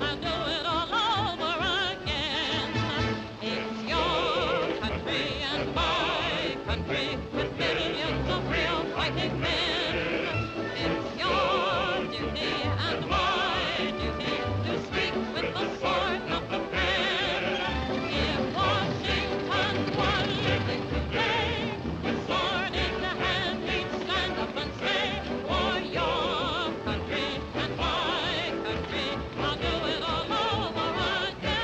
I'll do it all over again. It's your country and my country with millions of real fighting men. It's your duty and my duty to speak with the sword, not the pen. If Washington was living today, the sword in the hand, he'd stand up and say, for your country and my country, I'll do it all over again.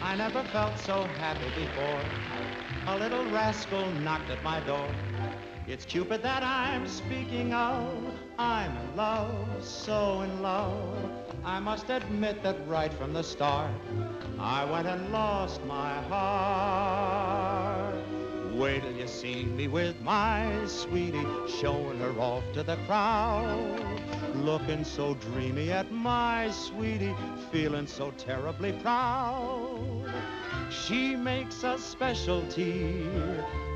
I never felt so happy before. A little rascal knocked at my door. It's Cupid that I'm speaking of. I'm in love, so in love. I must admit that right from the start, I went and lost my heart. Wait till you see me with my sweetie, showing her off to the crowd. Looking so dreamy at my sweetie, feeling so terribly proud. She makes a specialty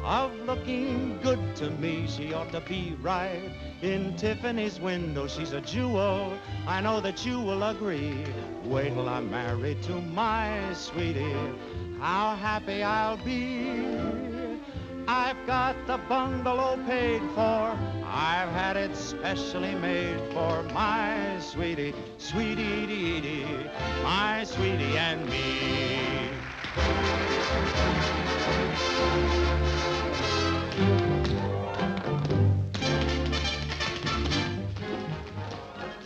of looking good to me. She ought to be right in Tiffany's window. She's a jewel, I know that you will agree. Wait till I'm married to my sweetie, how happy I'll be. I've got the bungalow paid for, I've had it specially made for my sweetie, sweetie dee dee, my sweetie and me.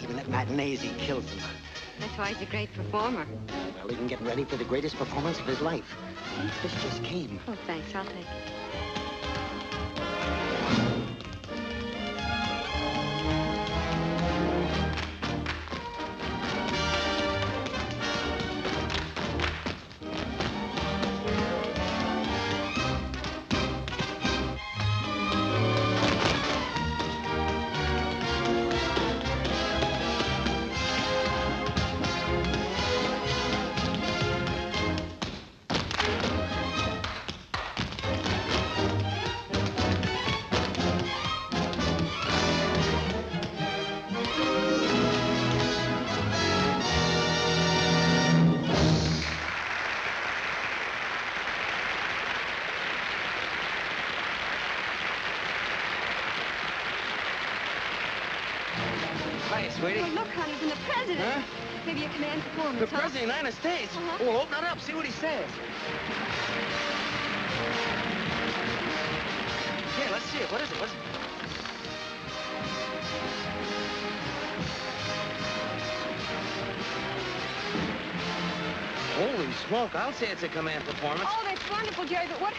Even at matinees, he kills them. That's why he's a great performer. Well, he can get ready for the greatest performance of his life. This just came. Oh, thanks. I'll take it. Hi, sweetie. Oh, look, honey, from the president. Huh? Maybe a command performance, The huh? President of the United States? Uh-huh. Well, open it up, see what he says. Yeah, let's see it. What is it? What's it? Holy smoke, I'll say it's a command performance. Oh, that's wonderful, Jerry, but what...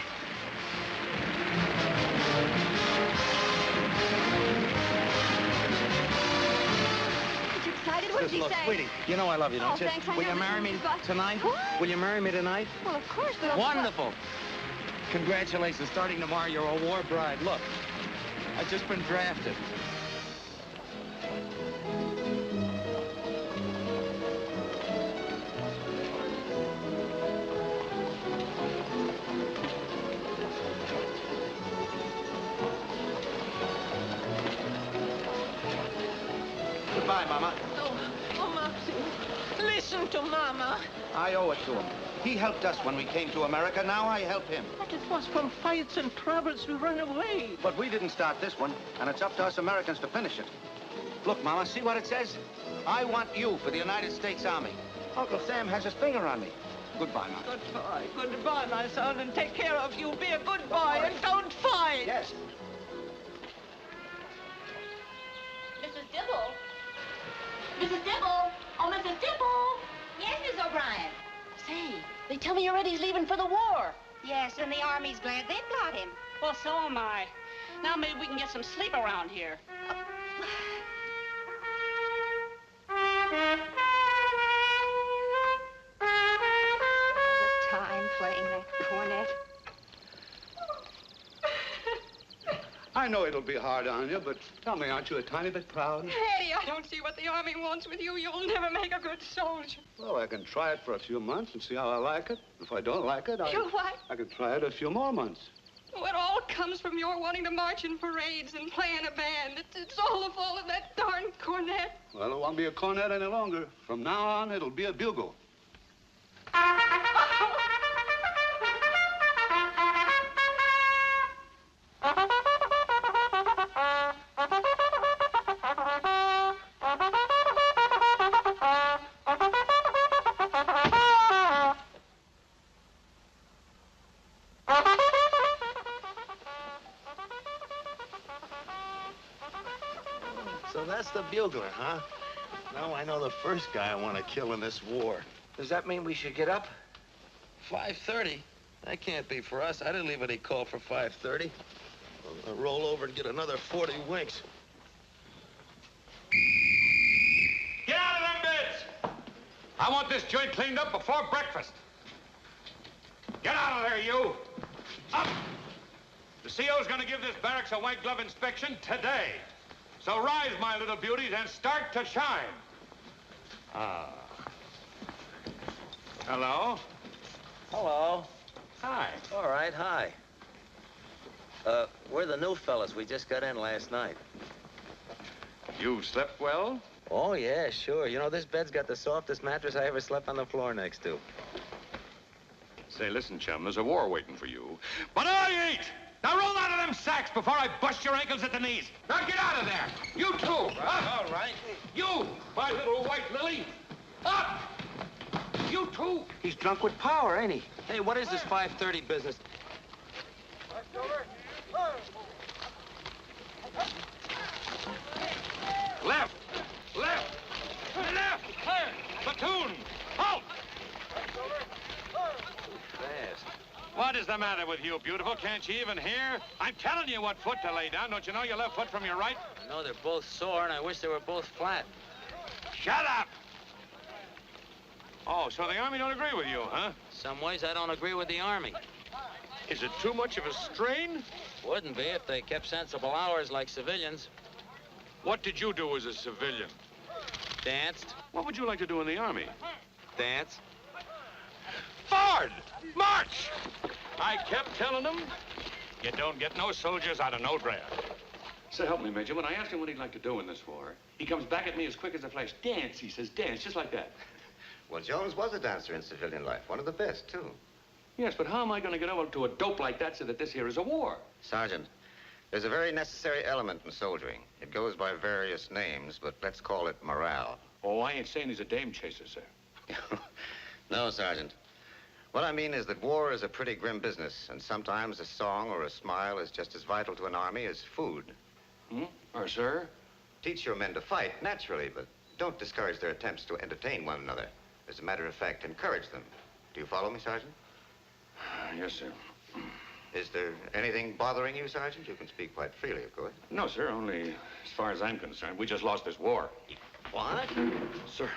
Aren't you excited? What did he Look, say? sweetie, you know I love you, don't Oh, you? thanks, I Will know, you but marry me you've got- tonight? What? Will you marry me tonight? Well, of course, but... Wonderful. Congratulations. Starting tomorrow, you're a war bride. Look, I've just been drafted. Goodbye, Mama. Oh, Mopsy, listen to Mama. I owe it to him. He helped us when we came to America. Now I help him. But it was from fights and troubles we ran away. But we didn't start this one, and it's up to us Americans to finish it. Look, Mama, see what it says? I want you for the United States Army. Uncle Sam has his finger on me. Goodbye, Mama. Goodbye. Goodbye, my son, and take care of you. Be a good boy and don't fight. Yes. Mrs. Dibble? Mrs. Dibble? Oh, Mrs. Dibble? Yes, Miss O'Brien. Say, they tell me Eddie's leaving for the war. Yes, and the Army's glad they've got him. Well, so am I. Now maybe we can get some sleep around here. The time playing that cornet. I know it'll be hard on you, but tell me, aren't you a tiny bit proud? Eddie, I don't see what the Army wants with you. You'll never make a good soldier. Well, I can try it for a few months and see how I like it. If I don't like it, You what? I can try it a few more months. Oh, it all comes from your wanting to march in parades and play in a band. It's all the fault of that darn cornet. Well, it won't be a cornet any longer. From now on, it'll be a bugle. So that's the bugler, huh? Now I know the first guy I want to kill in this war. Does that mean we should get up? 5:30? That can't be for us. I didn't leave any call for 5:30. I'll roll over and get another 40 winks. Get out of them beds! I want this joint cleaned up before breakfast. Get out of there, you! Up! The CO's gonna give this barracks a white glove inspection today. So rise, my little beauties, and start to shine. Ah. Hello? Hello. Hi. All right, hi. We're the new fellas. We just got in last night. You slept well? Oh, yeah, sure. You know, this bed's got the softest mattress I ever slept on the floor next to. Say, listen, chum, there's a war waiting for you. But I ain't! Now roll out of them sacks before I bust your ankles at the knees. Now get out of there. You too. Huh? All right. You, my little white lily. Up! You too. He's drunk with power, ain't he? Hey, what is this 5:30 business? Left. Left. Left. Platoon. Halt! Fast. What is the matter with you, beautiful? Can't you even hear? I'm telling you what foot to lay down. Don't you know your left foot from your right? I know they're both sore, and I wish they were both flat. Shut up! Oh, so the Army don't agree with you, huh? Some ways I don't agree with the Army. Is it too much of a strain? Wouldn't be if they kept sensible hours like civilians. What did you do as a civilian? Danced. What would you like to do in the Army? Dance. Forward! March! I kept telling them, you don't get no soldiers out of no draft. So help me, Major. When I asked him what he'd like to do in this war, he comes back at me as quick as a flash. Dance, he says, dance, just like that. Well, Jones was a dancer in civilian life. One of the best, too. Yes, but how am I going to get over to a dope like that so that this here is a war? Sergeant, there's a very necessary element in soldiering. It goes by various names, but let's call it morale. Oh, I ain't saying he's a dame chaser, sir. No, Sergeant. What I mean is that war is a pretty grim business, and sometimes a song or a smile is just as vital to an army as food. Or, sir? Teach your men to fight, naturally, but don't discourage their attempts to entertain one another. As a matter of fact, encourage them. Do you follow me, Sergeant? Yes, sir. Is there anything bothering you, Sergeant? You can speak quite freely, of course. No, sir, only as far as I'm concerned, we just lost this war. What? Sir.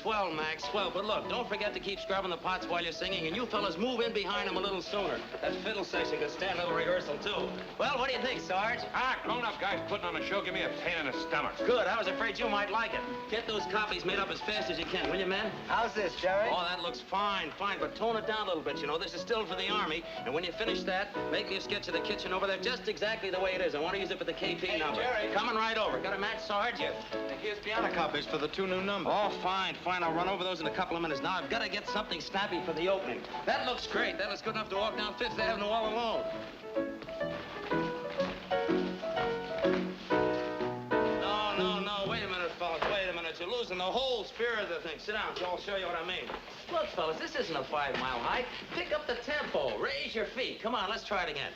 Swell, Max, swell. But look, don't forget to keep scrubbing the pots while you're singing, and you fellas move in behind him a little sooner. That fiddle section could stand a little rehearsal, too. Well, what do you think, Sarge? Grown-up guys putting on a show give me a pain in the stomach. Good. I was afraid you might like it. Get those copies made up as fast as you can, will you, men? How's this, Jerry? Oh, that looks fine, fine, but tone it down a little bit, you know. This is still for the Army, and when you finish that, make me a sketch of the kitchen over there just exactly the way it is. I want to use it for the KP number. Jerry. Coming right over. Got a match, Sarge? Here's piano copies for the 2 new numbers. Oh, fine, fine. I'll run over those in a couple of minutes. Now, I've got to get something snappy for the opening. That looks great. That looks good enough to walk down Fifth Avenue all alone. No, wait a minute, fellas. Wait a minute. You're losing the whole spirit of the thing. Sit down, so I'll show you what I mean. Look, fellas, this isn't a 5-mile hike. Pick up the tempo. Raise your feet. Come on, let's try it again.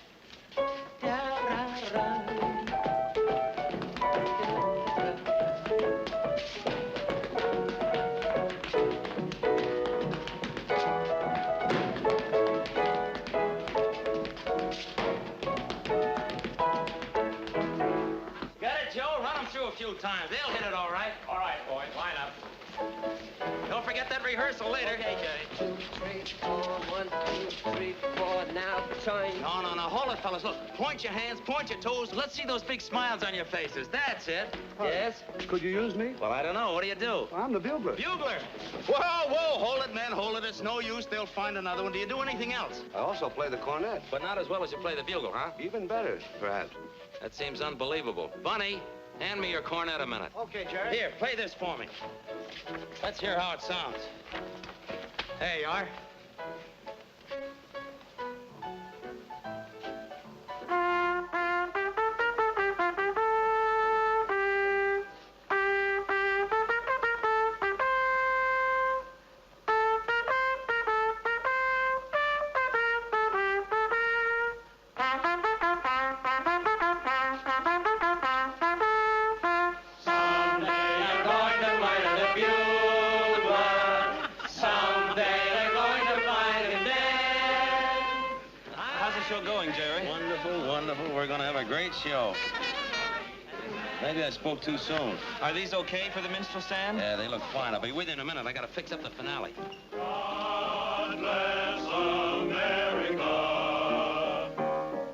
A few times. They'll hit it all right. All right, boys. Line up. Don't forget that rehearsal later. Okay, Jerry. 2, 3, 4. 1, 2, 3, 4. Now, time. No. Hold it, fellas. Look, point your hands, point your toes. Let's see those big smiles on your faces. That's it. Yes? Could you use me? Well, I don't know. What do you do? Well, I'm the bugler. Bugler? Whoa. Hold it, man. Hold it. It's no use. They'll find another one. Do you do anything else? I also play the cornet. But not as well as you play the bugle, huh? Even better, perhaps. That seems unbelievable. Bunny, hand me your cornet a minute. Okay, Jerry. Here, play this for me. Let's hear how it sounds. There you are. Wonderful. We're going to have a great show. Maybe I spoke too soon. Are these okay for the minstrel stand? Yeah, they look fine. I'll be with you in a minute. I got to fix up the finale. God bless America.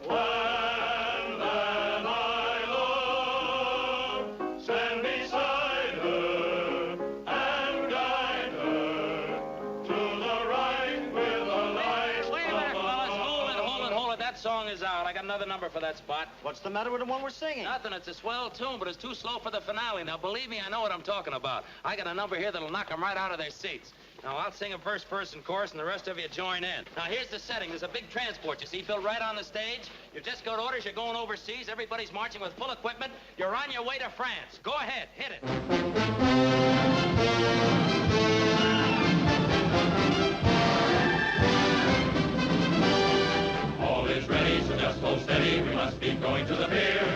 When then I love, stand beside her and guide her to the right with the light. Wait a minute, fellas. Hold it. That song is out. I got another number for that spot. What's the matter with the one we're singing? Nothing. It's a swell tune, but it's too slow for the finale. Now, believe me, I know what I'm talking about. I got a number here that'll knock them right out of their seats. Now, I'll sing a verse, and chorus, and the rest of you join in. Now, here's the setting. There's a big transport, you see, built right on the stage. You just got orders. You're going overseas. Everybody's marching with full equipment. You're on your way to France. Go ahead. Hit it. All is ready, so just hold steady. We must be going to the pier.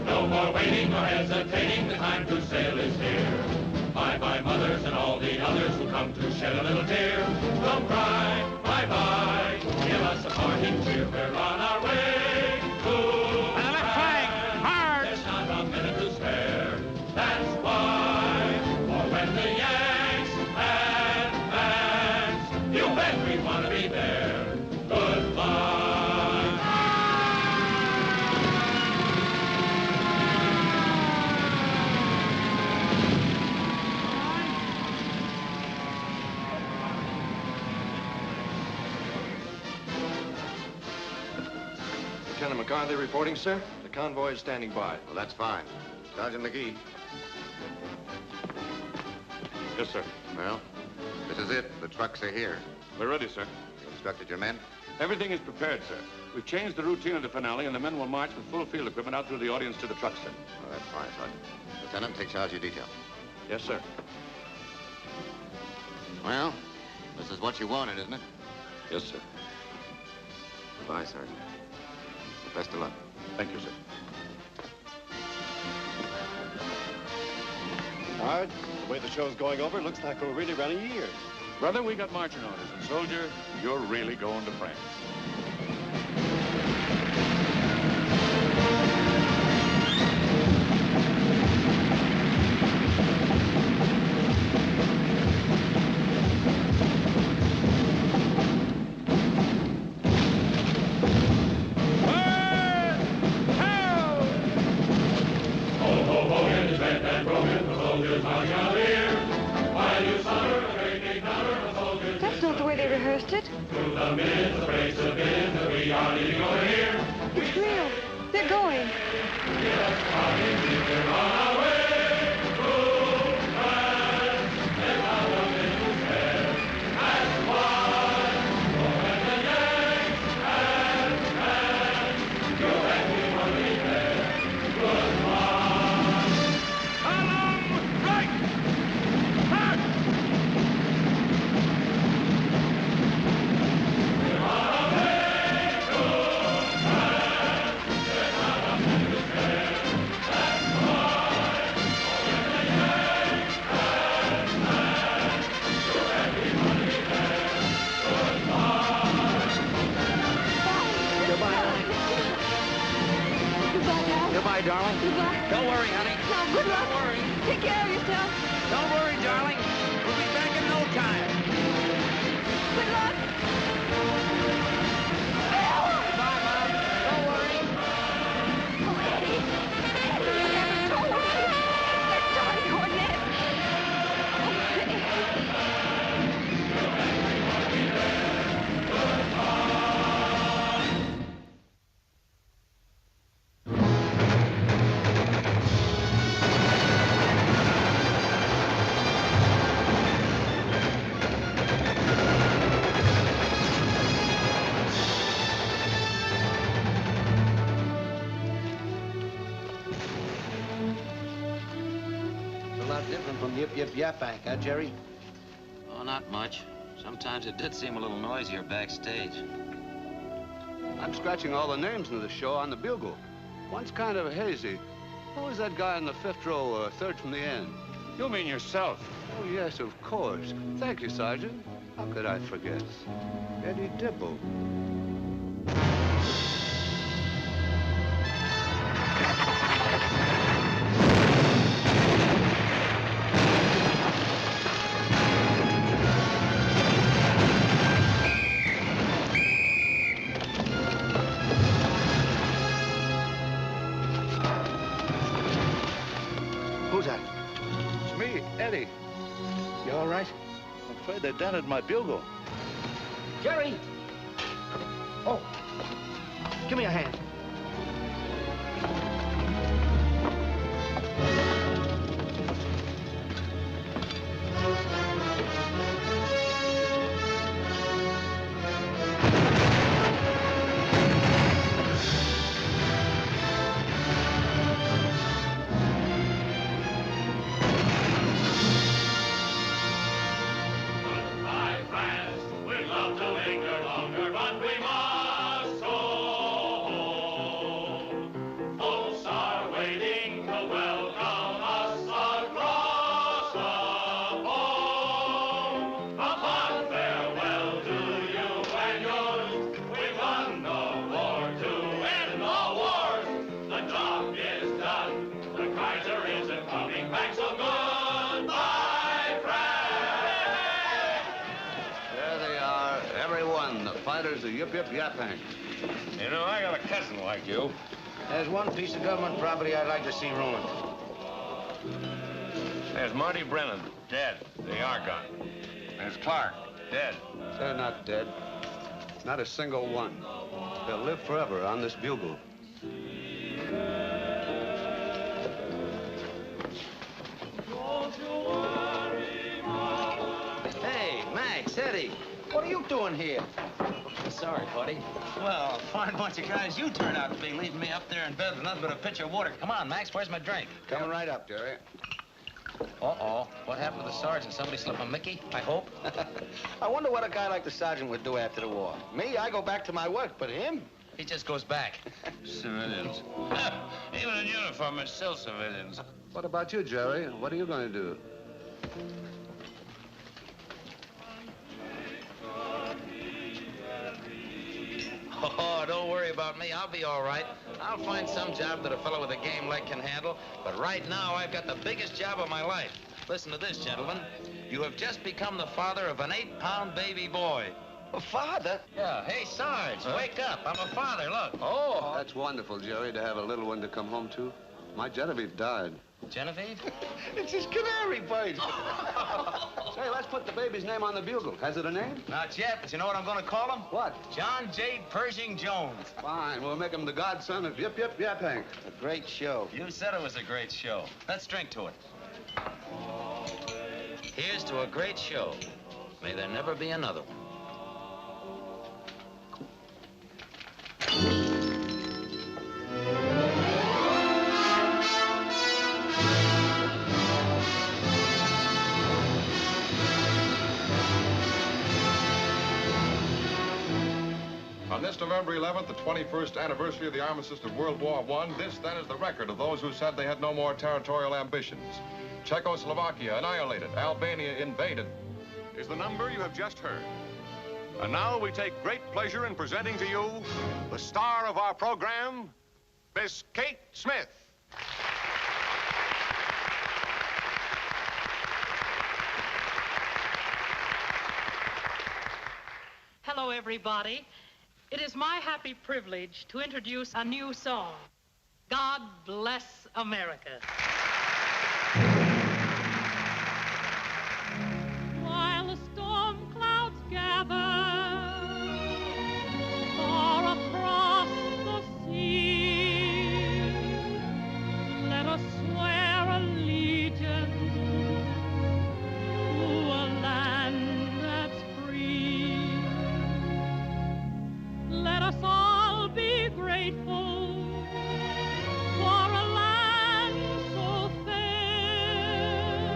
No more waiting or hesitating. The time to sail is here. Bye-bye, mothers and all the others who come to shed a little tear. Don't cry, bye-bye. Give us a parting cheer. We're on our way to France. Hard. There's not a minute to spare. That's why. For when the Yanks advance, you bet we want to be there. Goodbye. Lieutenant McCarthy reporting, sir. The convoy is standing by. Well, that's fine. Sergeant McGee. Yes, sir. Well, this is it. The trucks are here. We're ready, sir. You instructed your men? Everything is prepared, sir. We've changed the routine of the finale, and the men will march with full field equipment out through the audience to the trucks, sir. Well, that's fine, Sergeant. Lieutenant, take charge of your detail. Yes, sir. Well, this is what you wanted, isn't it? Yes, sir. Goodbye, Sergeant. Best of luck. Thank you, sir. Hard. The way the show's going over, it looks like we're really running years. Brother, we got marching orders, and soldier, you're really going to France. That's not the way they rehearsed it. To the midst, the place of business, we are leaving over here. It's real. They're going. We're on our way to France. darling. Good luck. Don't worry, honey. No, good luck. Don't worry. Take care of yourself. Don't worry, darling. We'll be back in no time. Good luck. Bye, Mom. Don't worry. Oh, Eddie. Eddie, you never told me. That darn cornet. Oh, Eddie. It's a lot different from Yip Yip Yaphank, huh, Jerry? Oh, not much. Sometimes it did seem a little noisier backstage. I'm scratching all the names in the show on the bugle. One's kind of hazy. Who was that guy in the fifth row, third from the end? You mean yourself? Oh, yes, of course. Thank you, Sergeant. How could I forget? Eddie Dibble. Who's that? It's me, Eddie. You all right? I'm afraid they dented my bugle. Jerry! Oh, give me a hand. Goodbye, France. We'd love to linger longer, but we must go home. Folks are waiting to welcome us across the pond. A fond farewell to you and yours. We won the war to end the wars. The job is done. The Kaiser isn't coming back, so goodbye, France. There they are, everyone, the fighters of Yip Yip Yaphank. You know, I got a cousin like you. There's one piece of government property I'd like to see ruined. There's Marty Brennan, dead. The Argonne. There's Clark, dead. They're not dead. Not a single one. They'll live forever on this bugle. Hey, Max, Eddie. What are you doing here? Sorry, buddy. Well, fine bunch of guys you turn out to be, leaving me up there in bed with nothing but a pitcher of water. Come on, Max, where's my drink? Coming right up, Jerry. Uh-oh. What happened to the sergeant? Somebody slip a Mickey, I hope? I wonder what a guy like the sergeant would do after the war. Me, I go back to my work, but him? He just goes back. Civilians. Even in uniform, it's still civilians. What about you, Jerry? What are you going to do? Oh, don't worry about me. I'll be all right. I'll find some job that a fellow with a game leg can handle. But right now, I've got the biggest job of my life. Listen to this, gentlemen. You have just become the father of an 8-pound baby boy. A father? Yeah. Hey, Sarge, wake up. I'm a father, look. Oh, that's wonderful, Jerry, to have a little one to come home to. My Genevieve died. Genevieve? It's his canary bird. Say, let's put the baby's name on the bugle. Has it a name? Not yet, but you know what I'm going to call him? What? John J. Pershing Jones. Fine, we'll make him the godson of Yip Yip Yaphank. A great show. You said it was a great show. Let's drink to it. Here's to a great show. May there never be another one. On this November 11th, the 21st anniversary of the armistice of World War I, this then is the record of those who said they had no more territorial ambitions. Czechoslovakia annihilated, Albania invaded. Is the number you have just heard. And now we take great pleasure in presenting to you the star of our program, Miss Kate Smith. Hello, everybody. It is my happy privilege to introduce a new song, God Bless America. While the storm clouds gather far across the sea, let us swear allegiance to a land that's free. Let us all be grateful for a land so fair,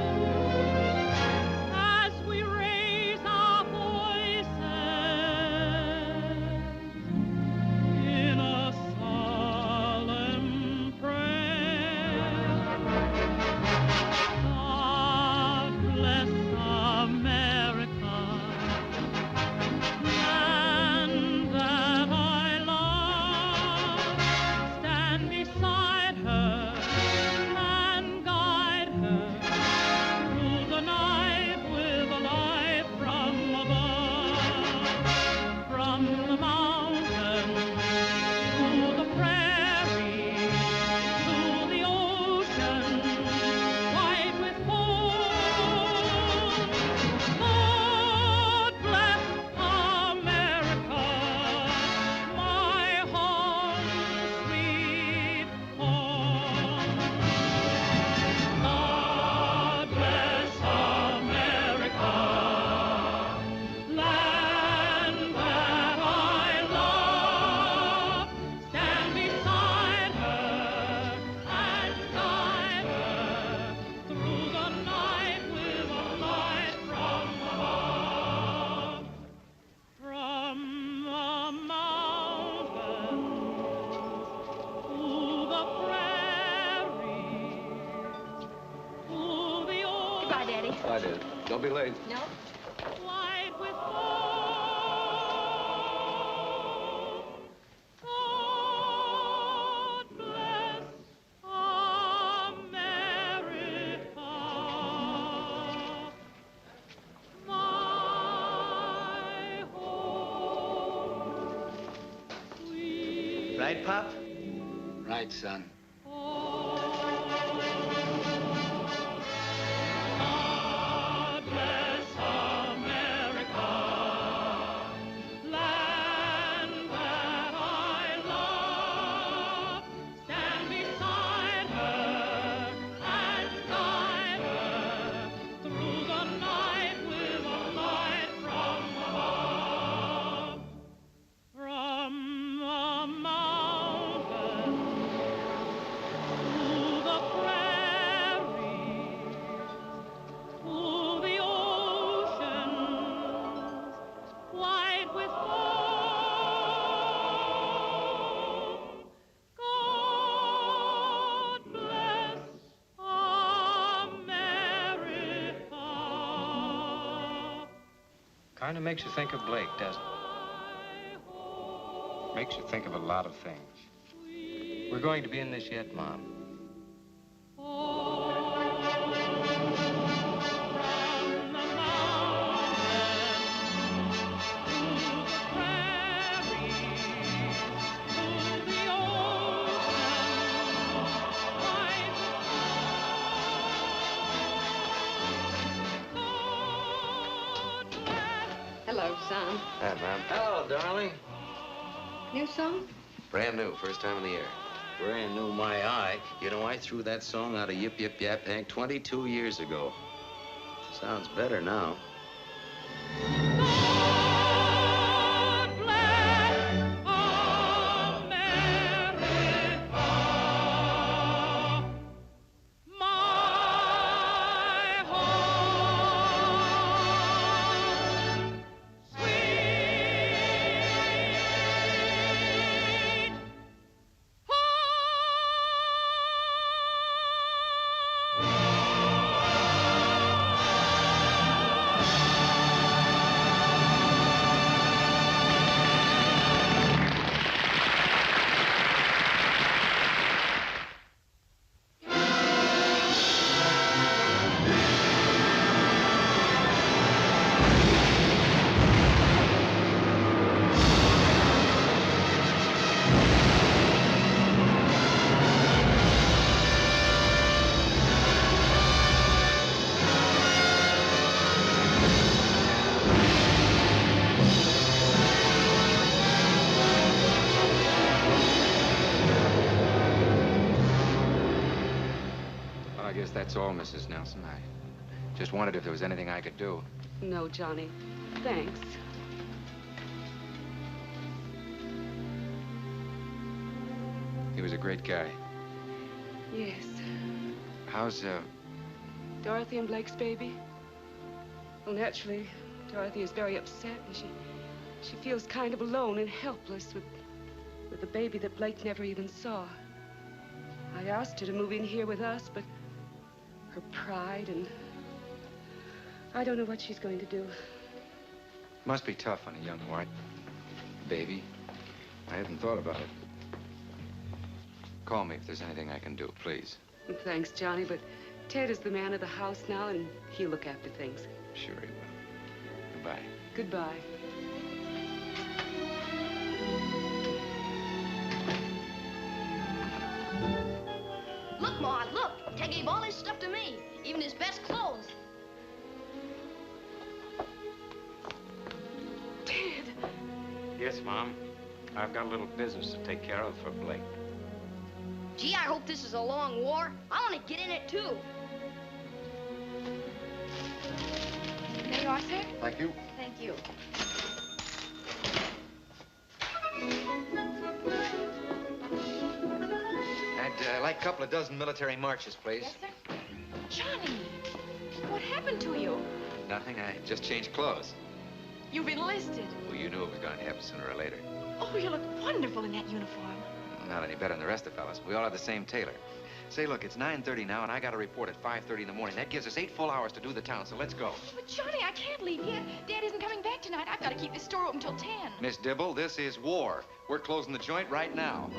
as we raise our voices in a solemn prayer. God bless America, land that I love. Stand beside her and guide her through the night with a light from above. From the mountains to the prairie to the ocean white with foam. God bless America, my home, sweet home. God bless America, land that I love. Stand beside her and guide her through the night with a light from above. From the mountains to the prairies to the ocean. Goodbye, Daddy. Bye, Dad. Don't be late. No? White with foam. God bless America, my home, sweet Right, Pop? Right, son. God bless America, land that I love. Stand beside her and guide her through the night with a light from above. From the mountains to the prairies to the ocean white with foam. God bless America. Kind of makes you think of Blake, doesn't it? Makes you think of a lot of things. We're going to be in this yet, Mom. Hello, son. Hi, Mom. Hello, darling. New song? Brand new, first time in the air. Brand new, my eye. You know, I threw that song out of Yip Yip Yap Hank 22 years ago. Sounds better now. guess that's all, Mrs. Nelson. I just wondered if there was anything I could do. No, Johnny. Thanks. He was a great guy. Yes. How's, Dorothy and Blake's baby? Well, naturally, Dorothy is very upset, and she feels kind of alone and helpless with the baby that Blake never even saw. I asked her to move in here with us, but her pride and I don't know what she's going to do. Must be tough on a young white baby. I hadn't thought about it. Call me if there's anything I can do, please. Thanks, Johnny, but Ted is the man of the house now, and he'll look after things. Sure he will. Goodbye. Goodbye. Look, Ma, look. Ted gave all his stuff to me, even his best clothes. Ted! Yes, Mom. I've got a little business to take care of for Blake. Gee, I hope this is a long war. I want to get in it, too. There you are, sir. Thank you. Thank you. I'd like a couple of dozen military marches, please. Yes, sir. Johnny, what happened to you? Nothing. I just changed clothes. You've enlisted. Well, you knew it was going to happen sooner or later. Oh, you look wonderful in that uniform. Not any better than the rest of the fellas. We all have the same tailor. Say, look, it's 9:30 now, and I got a report at 5:30 in the morning. That gives us 8 full hours to do the town, so let's go. But, Johnny, I can't leave yet. Dad isn't coming back tonight. I've got to keep this store open till 10. Miss Dibble, this is war. We're closing the joint right now.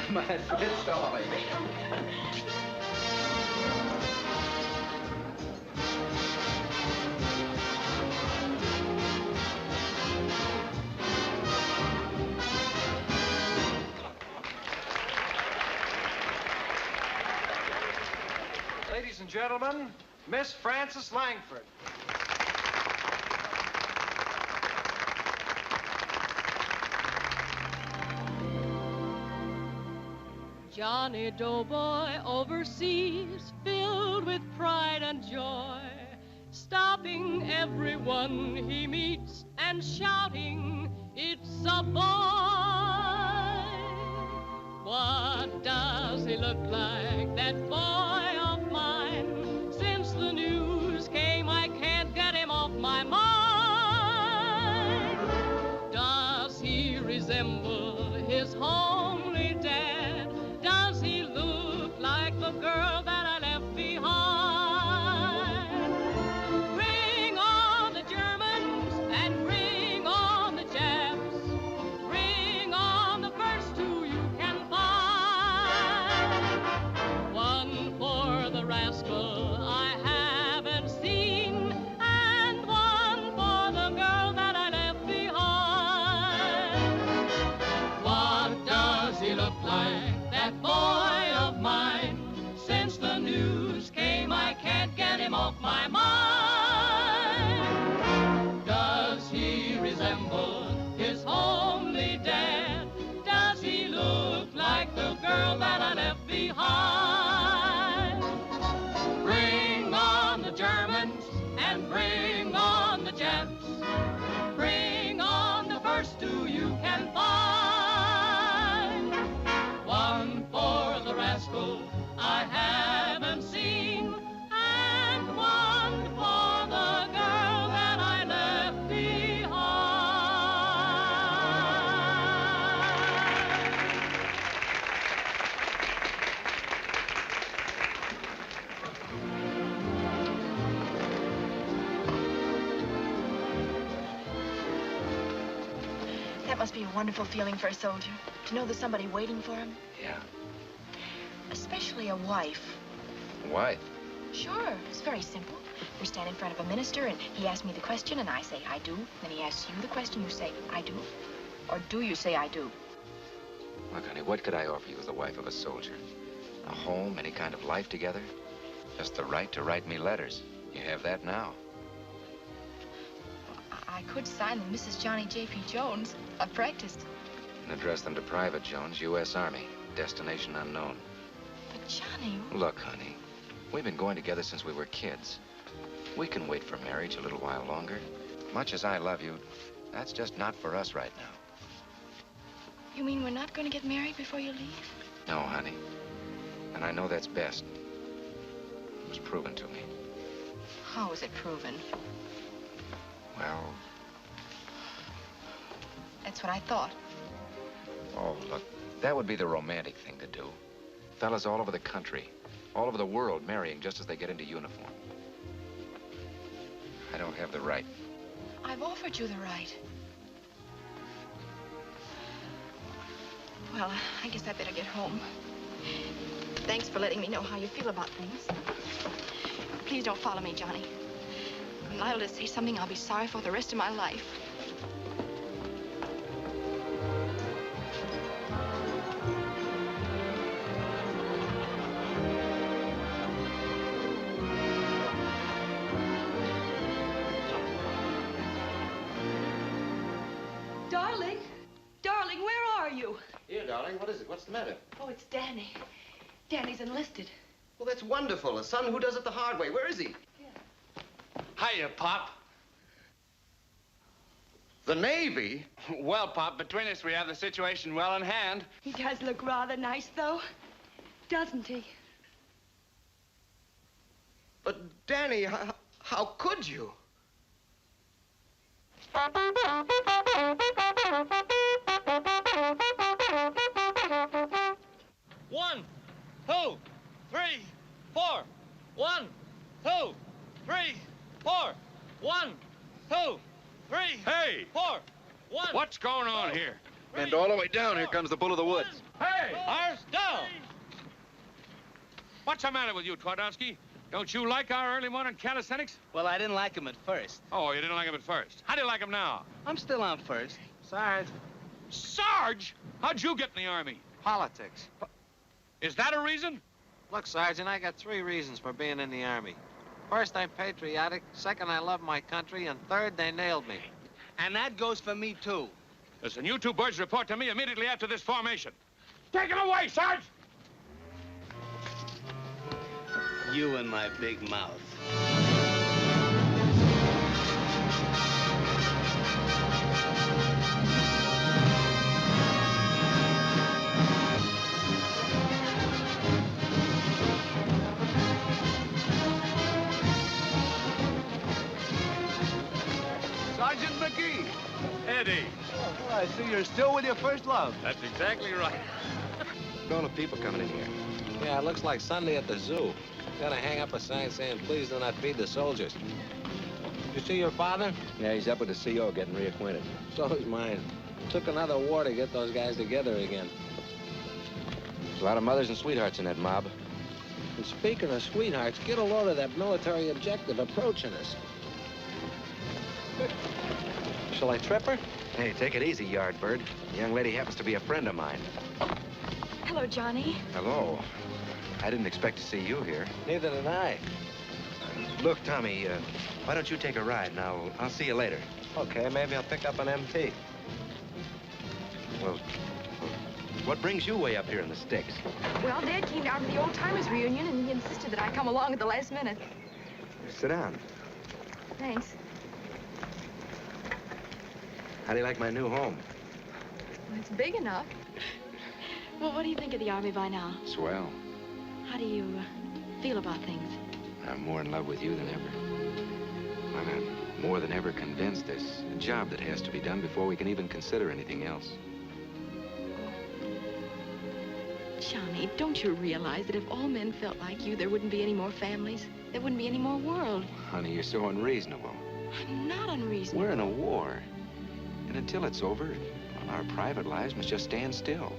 Come on, Fritz, darling. Ladies and gentlemen, Miss Frances Langford. Johnny Doughboy overseas, filled with pride and joy, stopping everyone he meets and shouting, "It's a boy!" What does he look like, that boy of mine? Since the news came, I can't get him off my mind. Does he resemble his homely dad? Does he look like the girl that I left behind? Bring on the Germans and bring on the Japs. Bring on the first two you can find. One for the rascal I haven't seen, and one for the girl that I left behind. What does he look like, that boy of mine? Since the news came, I can't get him off my mind. Does he resemble his homely dad? Does he look like the girl that I left behind? Bring on the Germans and bring on the Japs. Bring on the first two you can find. One for the rascal I haven't seen, and one for the girl that I left behind. That must be a wonderful feeling for a soldier, to know there's somebody waiting for him, Yeah. especially a wife. Wife? Sure, it's very simple. You stand in front of a minister, and he asks me the question, and I say, I do. Then he asks you the question, you say, I do. Or do you say, I do? Look, honey, what could I offer you as the wife of a soldier? A home, any kind of life together? Just the right to write me letters. You have that now. I could sign them, Mrs. Johnny J.P. Jones. I've practiced. And address them to Private Jones, U.S. Army. destination unknown. But, Johnny... Look, honey, we've been going together since we were kids. We can wait for marriage a little while longer. Much as I love you, that's just not for us right now. You mean we're not going to get married before you leave? No, honey. And I know that's best. It was proven to me. How was it proven? Well... That's what I thought. Oh, look, that would be the romantic thing to do. Fellas all over the country, all over the world, marrying just as they get into uniform. I don't have the right. I've offered you the right. Well, I guess I better get home. Thanks for letting me know how you feel about things. Please don't follow me, Johnny. I'm liable to say something I'll be sorry for the rest of my life. Darling? Darling, where are you? Here, darling, what is it? What's the matter? Oh, it's Danny. Danny's enlisted. Well, that's wonderful. A son who does it the hard way. Where is he? Hiya, Pop. The Navy? Well, Pop, between us, we have the situation well in hand. He does look rather nice, though, doesn't he? But, Danny, how could you? One, two, three, four. 1, 2, 3, 4. 1, 2, 3. Hey! 4. 1. What's going on here? And all the way down, here comes the bull of the woods. Hey! Ours down. What's the matter with you, Twardowski? Don't you like our early morning calisthenics? Well, I didn't like him at first. Oh, you didn't like him at first. How do you like him now? I'm still on first. Sarge. Sarge? How'd you get in the Army? Politics. Is that a reason? Look, Sergeant, I got 3 reasons for being in the Army. First, I'm patriotic. Second, I love my country. And third, they nailed me. And that goes for me, too. Listen, you two birds report to me immediately after this formation. Take it away, Sarge! You and my big mouth. Sergeant McGee. Eddie. Oh, I see you're still with your first love. That's exactly right. All the people coming in here. Yeah, it looks like Sunday at the zoo. Gotta hang up a sign saying, please do not feed the soldiers. You see your father? Yeah, he's up with the CO getting reacquainted. So is mine. Took another war to get those guys together again. There's a lot of mothers and sweethearts in that mob. And speaking of sweethearts, get a load of that military objective approaching us. Shall I trip her? Hey, take it easy, Yardbird. The young lady happens to be a friend of mine. Hello, Johnny. Hello. I didn't expect to see you here. Neither did I. Look, Tommy, why don't you take a ride? Now, I'll see you later. Okay, maybe I'll pick up an MT. Well, what brings you way up here in the sticks? Well, Dad came down to the old-timers reunion, and he insisted that I come along at the last minute. Sit down. Thanks. How do you like my new home? Well, it's big enough. Well, what do you think of the Army by now? Swell. How do you feel about things? I'm more in love with you than ever. I'm more than ever convinced there's a job that has to be done before we can even consider anything else. Johnny, don't you realize that if all men felt like you, there wouldn't be any more families? There wouldn't be any more world. Honey, you're so unreasonable. I'm not unreasonable. We're in a war. And until it's over, our private lives must just stand still.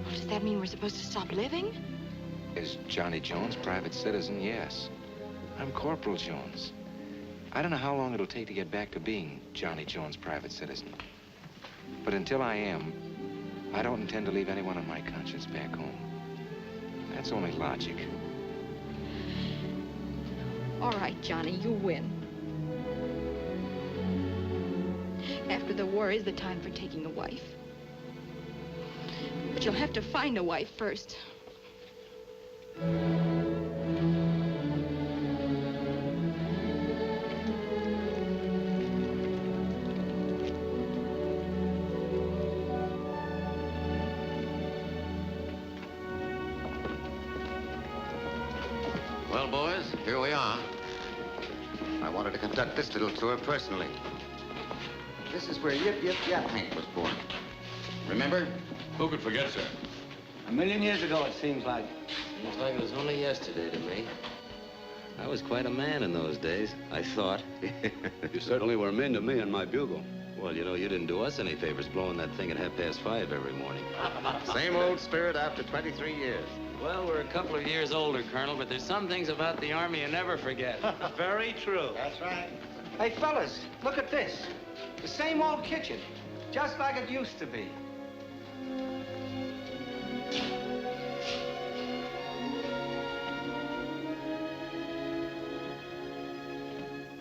Well, does that mean we're supposed to stop living? Is Johnny Jones private citizen? Yes. I'm Corporal Jones. I don't know how long it'll take to get back to being Johnny Jones private citizen. But until I am, I don't intend to leave anyone on my conscience back home. That's only logic. All right, Johnny, you win. After the war is the time for taking a wife. But you'll have to find a wife first. Well, boys, here we are. I wanted to conduct this little tour personally. This is where Yip Yip Yap Hank was born. Remember? Who could forget, sir? 1,000,000 years ago, it seems like. Seems like it was only yesterday to me. I was quite a man in those days, I thought. You certainly were mean to me and my bugle. Well, you know, you didn't do us any favors blowing that thing at 5:30 every morning. Same old spirit after 23 years. Well, we're a couple of years older, Colonel, but there's some things about the Army you never forget. Very true. That's right. Hey, fellas, look at this. The same old kitchen, just like it used to be.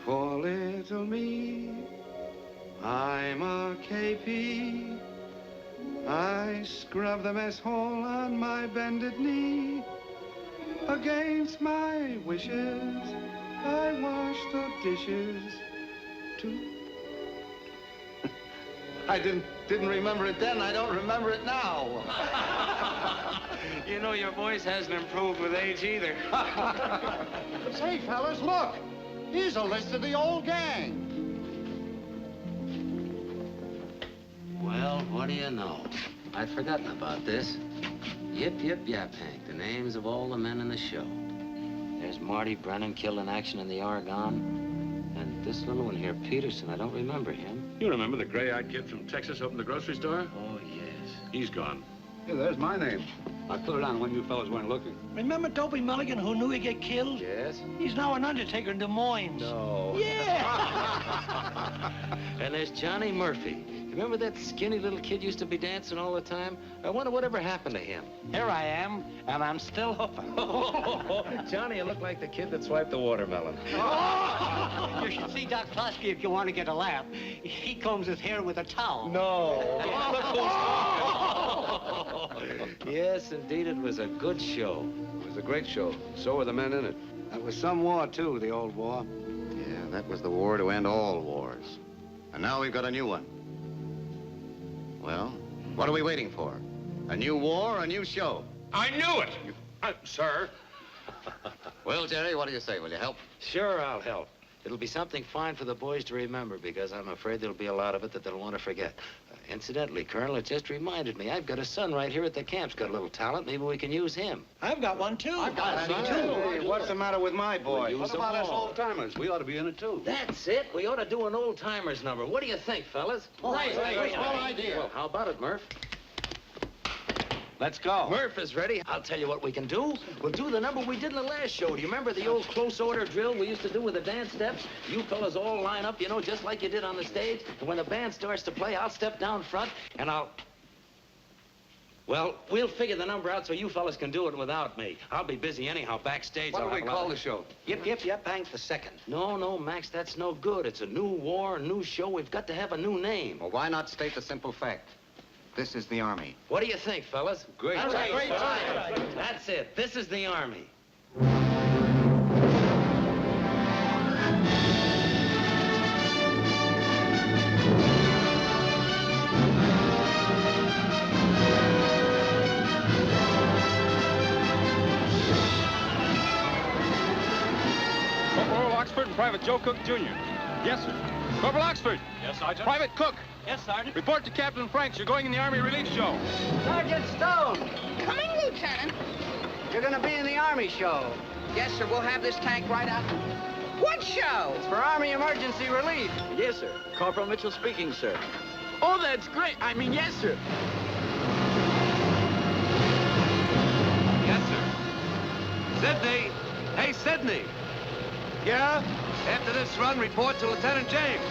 For little me, I'm a KP. I scrub the mess hall on my bended knee. Against my wishes, I wash the dishes too. I didn't remember it then. I don't remember it now. You know, your voice hasn't improved with age either. Say, fellas, look. Here's a list of the old gang. Well, what do you know? I'd forgotten about this. Yip Yip Yap Hank, the names of all the men in the show. There's Marty Brennan killed in action in the Argonne. And this little one here, Peterson, I don't remember him. You remember the gray-eyed kid from Texas opened the grocery store? Oh, yes. He's gone. Hey, there's my name. I put it on when you fellas weren't looking. Remember Dopey Mulligan who knew he'd get killed? Yes. He's now an undertaker in Des Moines. No. Yeah. And there's Johnny Murphy. Remember that skinny little kid used to be dancing all the time? I wonder whatever happened to him. Here I am, and I'm still hoofing. Johnny, you look like the kid that swiped the watermelon. You should see Doc Klosky if you want to get a laugh. He combs his hair with a towel. No. Yes, indeed, it was a good show. It was a great show. So were the men in it. That was some war, too, the old war. Yeah, that was the war to end all wars. And now we've got a new one. Well, what are we waiting for? A new war, a new show? I knew it! Sir. Well, Jerry, what do you say? Will you help? Sure, I'll help. It'll be something fine for the boys to remember, because I'm afraid there'll be a lot of it that they'll want to forget. Incidentally, Colonel, it just reminded me, I've got a son right here at the camp's got a little talent. Maybe we can use him. I've got one, too. I've got one, too. Hey, what's the matter with my boy? What about us old-timers? We ought to be in it, too. That's it. We ought to do an old-timers number. What do you think, fellas? Right. idea. Well, how about it, Murph? Let's go. Murph is ready. I'll tell you what we can do. We'll do the number we did in the last show. Do you remember the old close order drill we used to do with the dance steps? You fellas all line up, you know, just like you did on the stage. And when the band starts to play, I'll step down front and well, we'll figure the number out so you fellas can do it without me. I'll be busy anyhow backstage. What do we call the show? Yip Yip Yap Hank the Second. No, Max, that's no good. It's a new war, a new show. We've got to have a new name. Well, why not state the simple fact? This is the Army. What do you think, fellas? Great. That's a great time. That's it. This is the Army. Corporal Oxford and Private Joe Cook, Jr. Yes, sir. Corporal Oxford. Yes, Sergeant. Private Cook. Yes, Sergeant. Report to Captain Franks. You're going in the Army Relief Show. Sergeant Stone, Coming, Lieutenant. you're gonna be in the Army show. Yes, sir. We'll have this tank right out. What show? It's for Army Emergency Relief. Yes, sir. Corporal Mitchell speaking, sir. Oh, that's great. I mean, yes, sir. Yes, sir. Sydney. Hey, Sydney. Yeah? After this run, report to Lieutenant James.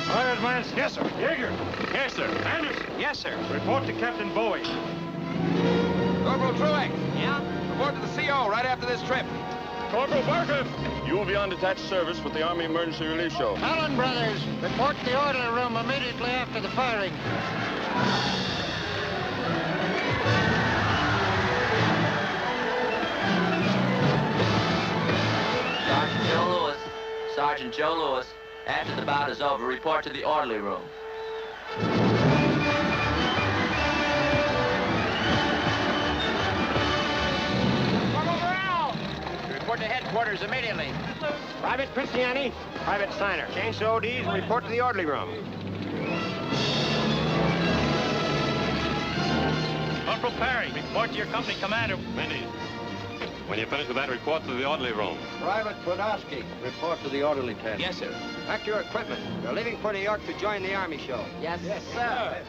Hired Lance. Yes, sir. Yeager. Yes, sir. Anderson. Yes, sir. Report to Captain Bowie. Corporal Truex. Yeah? Report to the CO right after this trip. Corporal Barker, you will be on detached service with the Army Emergency Relief Show. Allen Brothers, report to the orderly room immediately after the firing. Sergeant Joe Lewis. Sergeant Joe Lewis. After the bout is over, report to the orderly room. Report to headquarters immediately. Private Cristiani, Private Steiner. Change to ODs and report to the orderly room. Corporal Perry, report to your company commander. Mendes, when you finish with that, report to the orderly room. Private Podolsky, report to the orderly pen. Yes, sir. Pack your equipment. You're leaving for New York to join the Army show. Yes, sir.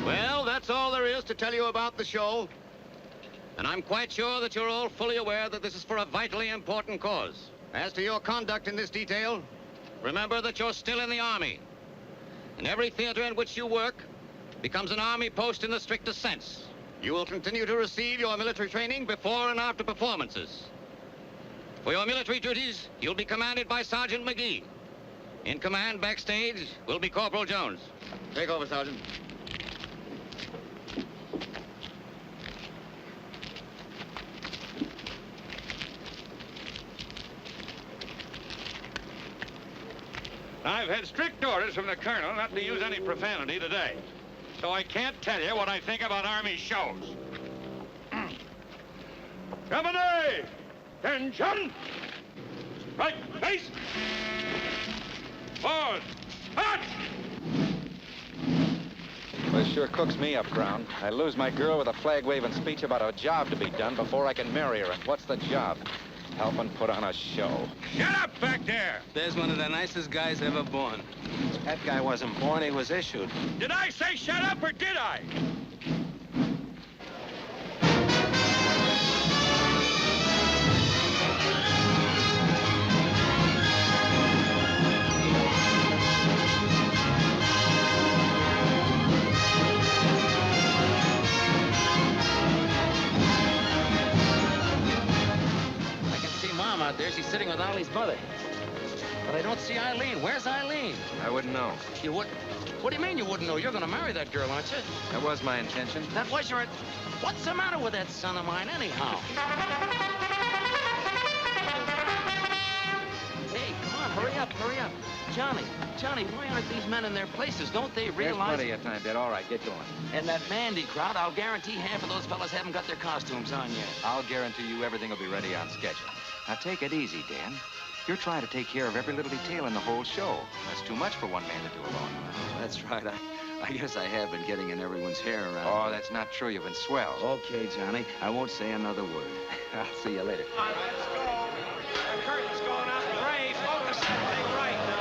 Well, that's all there is to tell you about the show. And I'm quite sure that you're all fully aware that this is for a vitally important cause. As to your conduct in this detail, remember that you're still in the Army. And every theater in which you work becomes an Army post in the strictest sense. You will continue to receive your military training before and after performances. For your military duties, you'll be commanded by Sergeant McGee. In command backstage will be Corporal Jones. Take over, Sergeant. I've had strict orders from the colonel not to use any profanity today. So I can't tell you what I think about Army shows. Company! Attention! Right, face! Forward! March! Well, sure cooks me up, Brown. I lose my girl with a flag-waving speech about a job to be done before I can marry her. And what's the job? Helping put on a show. Shut up back there! There's one of the nicest guys ever born. That guy wasn't born, he was issued. Did I say shut up or did I? Out there, she's sitting with Ollie's mother. But I don't see Eileen. Where's Eileen? I wouldn't know. You would? What do you mean you wouldn't know? You're going to marry that girl, aren't you? That was my intention. That was your... What's the matter with that son of mine, anyhow? Hey, come on, hurry up, hurry up. Johnny, why aren't these men in their places? Don't they realize... There's plenty of time, Dad. All right, get going. And that Mandy crowd, I'll guarantee half of those fellas haven't got their costumes on yet. I'll guarantee you everything will be ready on schedule. Now, take it easy, Dan. You're trying to take care of every little detail in the whole show. That's too much for one man to do alone. Oh, that's right. I guess I have been getting in everyone's hair around. Oh, that's not true. You've been swell. Okay, Johnny. I won't say another word. I'll see you later. All right, let's go. The curtain's going up. Ray, focus that thing right now.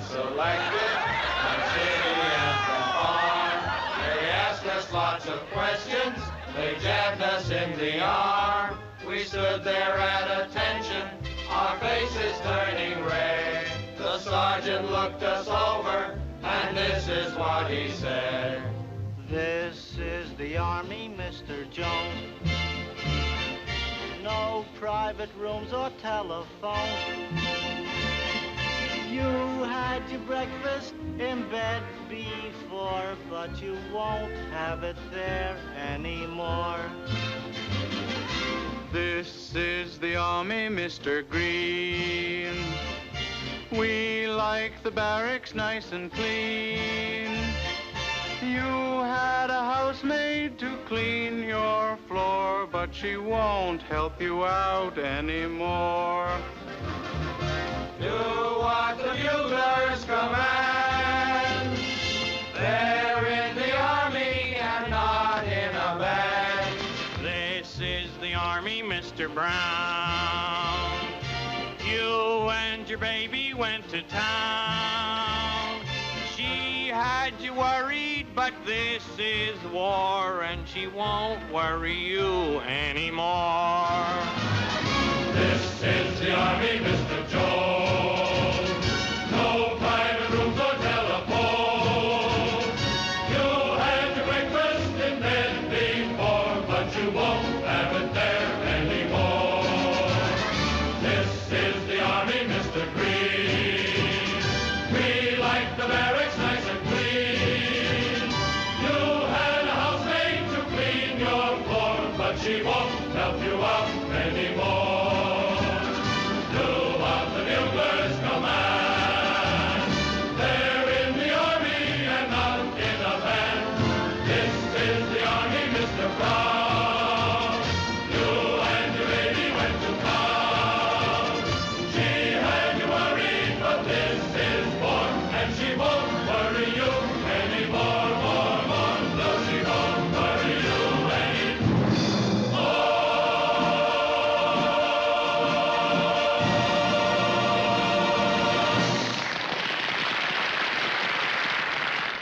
selected from city and from farm. They asked us lots of questions. They jabbed us in the arm. We stood there at attention, our faces turning red. The sergeant looked us over, and this is what he said. This is the Army, Mr. Jones. No private rooms or telephone. You had your breakfast in bed before, but you won't have it there anymore. This is the Army, Mr. Green. We like the barracks nice and clean. You had a housemaid to clean your floor, but she won't help you out anymore. Do what the buglers command. They're in the Army and not in a band. This is the Army, Mr. Brown. You and your baby went to town. She had you worried, but this is war, and she won't worry you anymore. This is the Army, Mr. Jones. No private rooms or telephone. You had your breakfast in bed before, but you won't have it there anymore. This is the Army, Mr. Green. We like the barracks nice and clean. You had a housemaid to clean your floor, but she won't help you out anymore.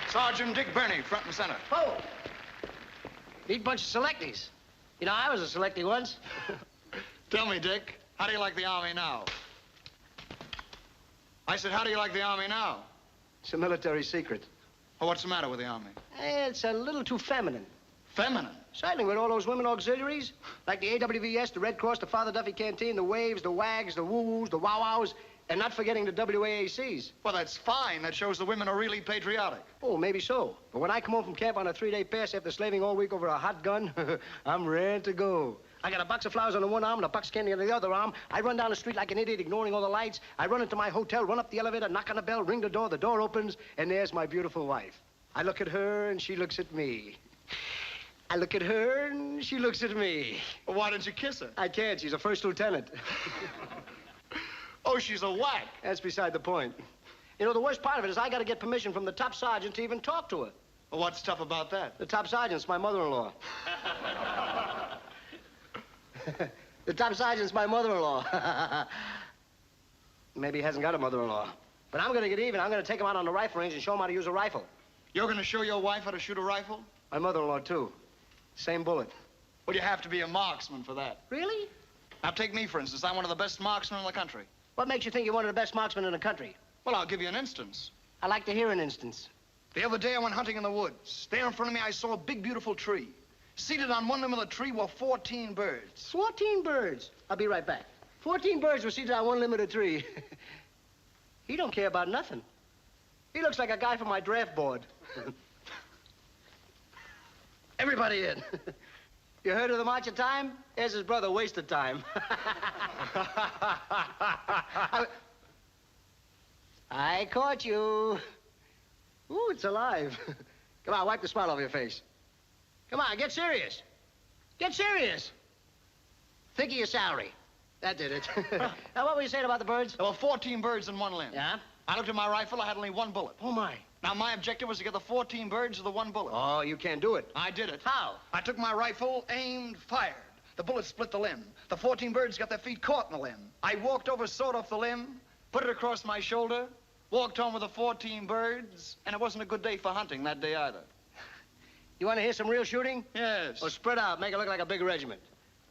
Sergeant Dick Birney, front and center. Oh! Neat bunch of selectees. You know, I was a selectee once. Tell me, Dick, how do you like the Army now? I said, how do you like the Army now? It's a military secret. Well, what's the matter with the Army? It's a little too feminine. Feminine? Certainly, with all those women auxiliaries, like the AWVS, the Red Cross, the Father Duffy Canteen, the Waves, the WAGs, the Woo-Woos, the Wow-Wows, and not forgetting the WAACs. Well, that's fine. That shows the women are really patriotic. Oh, maybe so. But when I come home from camp on a 3-day pass after slaving all week over a hot gun, I'm ready to go. I got a box of flowers on the one arm and a box of candy on the other arm. I run down the street like an idiot, ignoring all the lights. I run into my hotel, run up the elevator, knock on the bell, ring the door opens, and there's my beautiful wife. I look at her, and she looks at me. I look at her, and she looks at me. Well, why don't you kiss her? I can't. She's a first lieutenant. Oh, she's a whack. That's beside the point. You know, the worst part of it is I got to get permission from the top sergeant to even talk to her. Well, what's tough about that? The top sergeant's my mother-in-law. The top sergeant's my mother-in-law. Maybe he hasn't got a mother-in-law. But I'm going to get even. I'm going to take him out on the rifle range and show him how to use a rifle. You're going to show your wife how to shoot a rifle? My mother-in-law, too. Same bullet. Well, you have to be a marksman for that. Really? Now, take me, for instance. I'm one of the best marksmen in the country. What makes you think you're one of the best marksmen in the country? Well, I'll give you an instance. I'd like to hear an instance. The other day, I went hunting in the woods. There in front of me, I saw a big, beautiful tree. Seated on one limb of the tree were 14 birds. 14 birds? I'll be right back. 14 birds were seated on one limb of the tree. He don't care about nothing. He looks like a guy from my draft board. Everybody in. You heard of the March of Time? Here's his brother, Wasted Time. I caught you. Ooh, it's alive. Come on, wipe the smile off your face. Come on, get serious. Get serious. Think of your salary. That did it. Now, what were you saying about the birds? There were 14 birds in one limb. Yeah? I looked at my rifle. I had only one bullet. Oh, my. Now, my objective was to get the 14 birds with the one bullet. Oh, you can't do it. I did it. How? I took my rifle, aimed, fired. The bullet split the limb. The 14 birds got their feet caught in the limb. I walked over, sawed off the limb, put it across my shoulder, Walked home with the 14 birds, and it wasn't a good day for hunting that day either. You want to hear some real shooting? Yes. Well, spread out, make it look like a big regiment.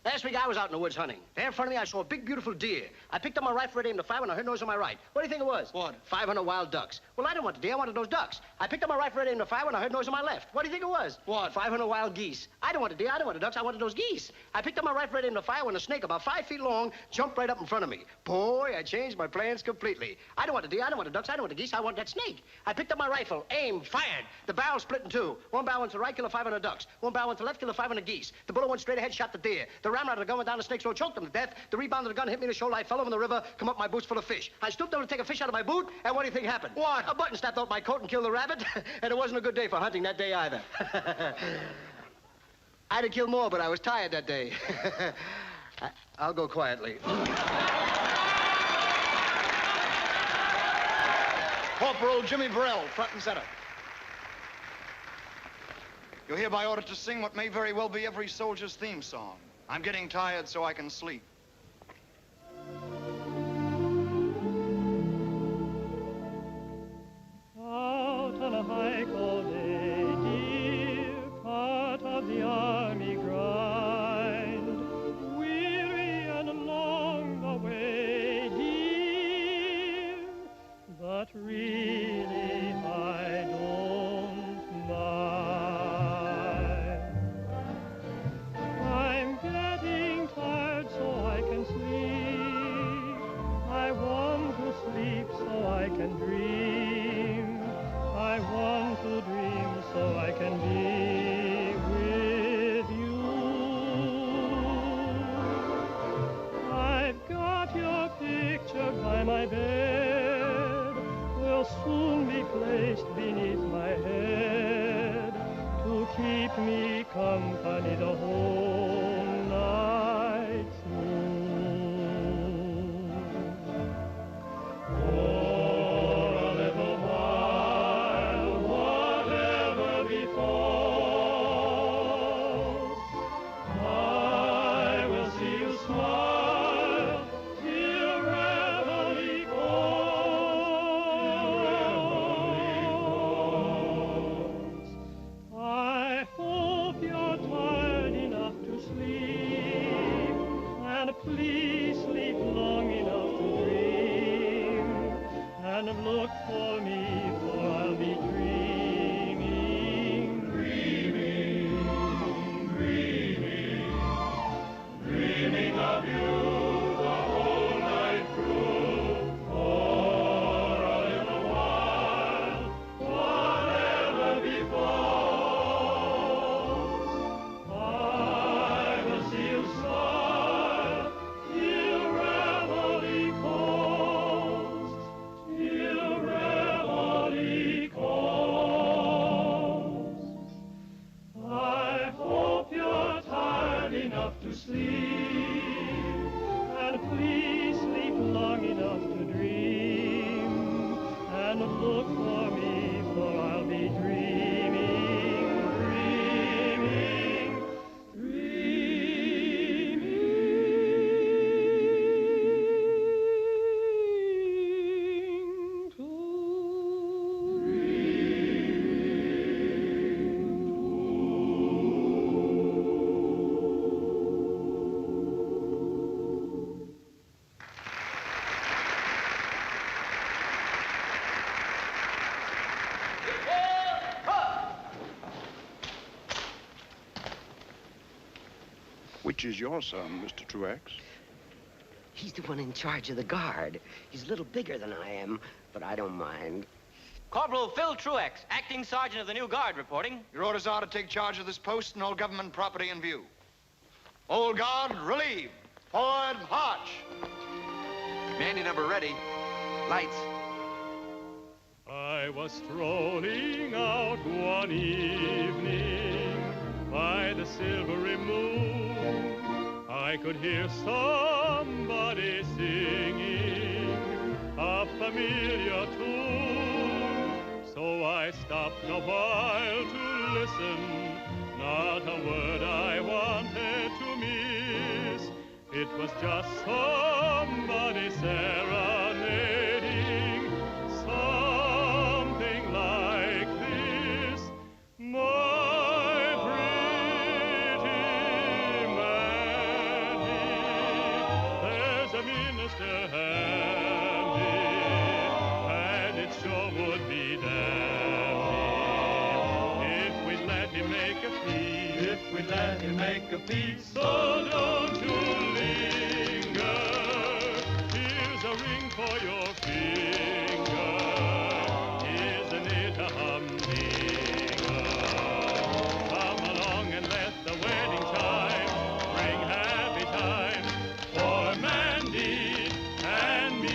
Last week, I was out in the woods hunting. There in front of me, I saw a big, beautiful deer. I picked up my rifle, aimed to fire, when I heard noise on my right. What do you think it was? What? 500 wild ducks. Well, I didn't want the deer, I wanted those ducks. I picked up my rifle, aimed to fire, when I heard noise on my left. What do you think it was? What? 500 wild geese. I didn't want the deer, I didn't want the ducks, I wanted those geese. I picked up my rifle, aimed to fire, when a snake about 5 feet long jumped right up in front of me. Boy, I changed my plans completely. I didn't want the deer, I didn't want the ducks, I didn't want the geese, I wanted that snake. I picked up my rifle, aimed, fired. The barrel split in two. One barrel went to the right, killed 500 ducks. One barrel went to the left, killed 500 geese. The bullet went straight ahead, shot the deer. The ram out of the gun went down the snake's throat, choked him to death. The rebound of the gun hit me in the shoulder. I fell over in the river, come up my boots full of fish. I stooped down to take a fish out of my boot, and what do you think happened? What? A button snapped out my coat and killed the rabbit, and it wasn't a good day for hunting that day either. I'd have killed more, but I was tired that day. I'll go quietly. Corporal Jimmy Burrell, front and center. You're hereby ordered to sing what may very well be every soldier's theme song. I'm getting tired so I can sleep. Out on a hike all day, dear, part of the army grind, weary and long the way, dear, but really I don't mind. I'm getting tired so I can sleep. I want to sleep so I can dream. I want to dream so I can be with you. I've got your picture by my bed. Will soon be placed beneath my head to keep me company the whole night through. For a little while, whatever befalls, I will see you smile till reveille calls. I hope you're tired enough to sleep, and please sleep long enough to dream, and look for me, for I'll be dreaming, dreaming, dreaming, dreaming of you the whole night through. For a little while, whatever befalls, I will see you smile till reveille calls, till reveille calls. I hope you're tired enough to sleep, and please sleep long enough to dream, and look for me, for I'll be dreaming, dreaming, dreaming Which is your son, Mr. Truex? He's the one in charge of the guard. He's a little bigger than I am, but I don't mind. Corporal Phil Truex, acting sergeant of the new guard, reporting. Your orders are to take charge of this post and all government property in view. Old guard, relieve. Forward, march. Mandy number ready. Lights. I was strolling out one evening by the silvery moon. I could hear somebody singing a familiar tune. So I stopped a while to listen. Not a word I wanted to miss. It was just somebody serenading. we'd let him make a peace. So don't you linger. Here's a ring for your finger. Isn't it a humdinger? Come along and let the wedding chime bring happy times for Mandy and me.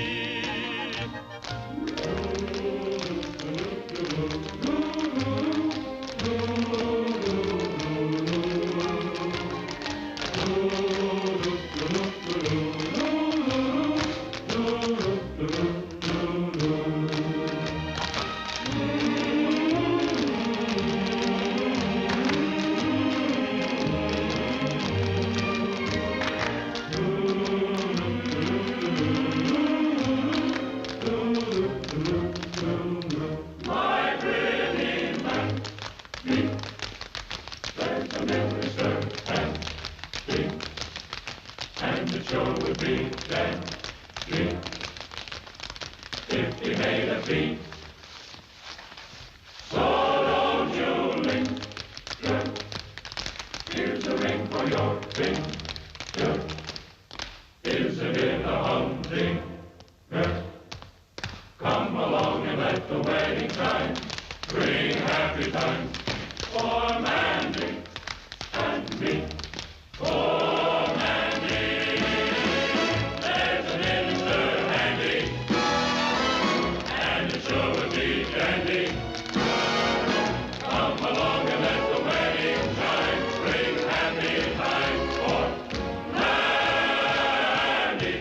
My pretty man, me, there's a minister and me, and it sure would be dandy if he made a fee. So don't you linger, here's a ring for your finger. Isn't it a humdinger? Come along and let the wedding chime bring happy times for Mandy and me. For Mandy, there's a minister handy, and it sure would be dandy. Come along and let the wedding chime bring happy times for Mandy.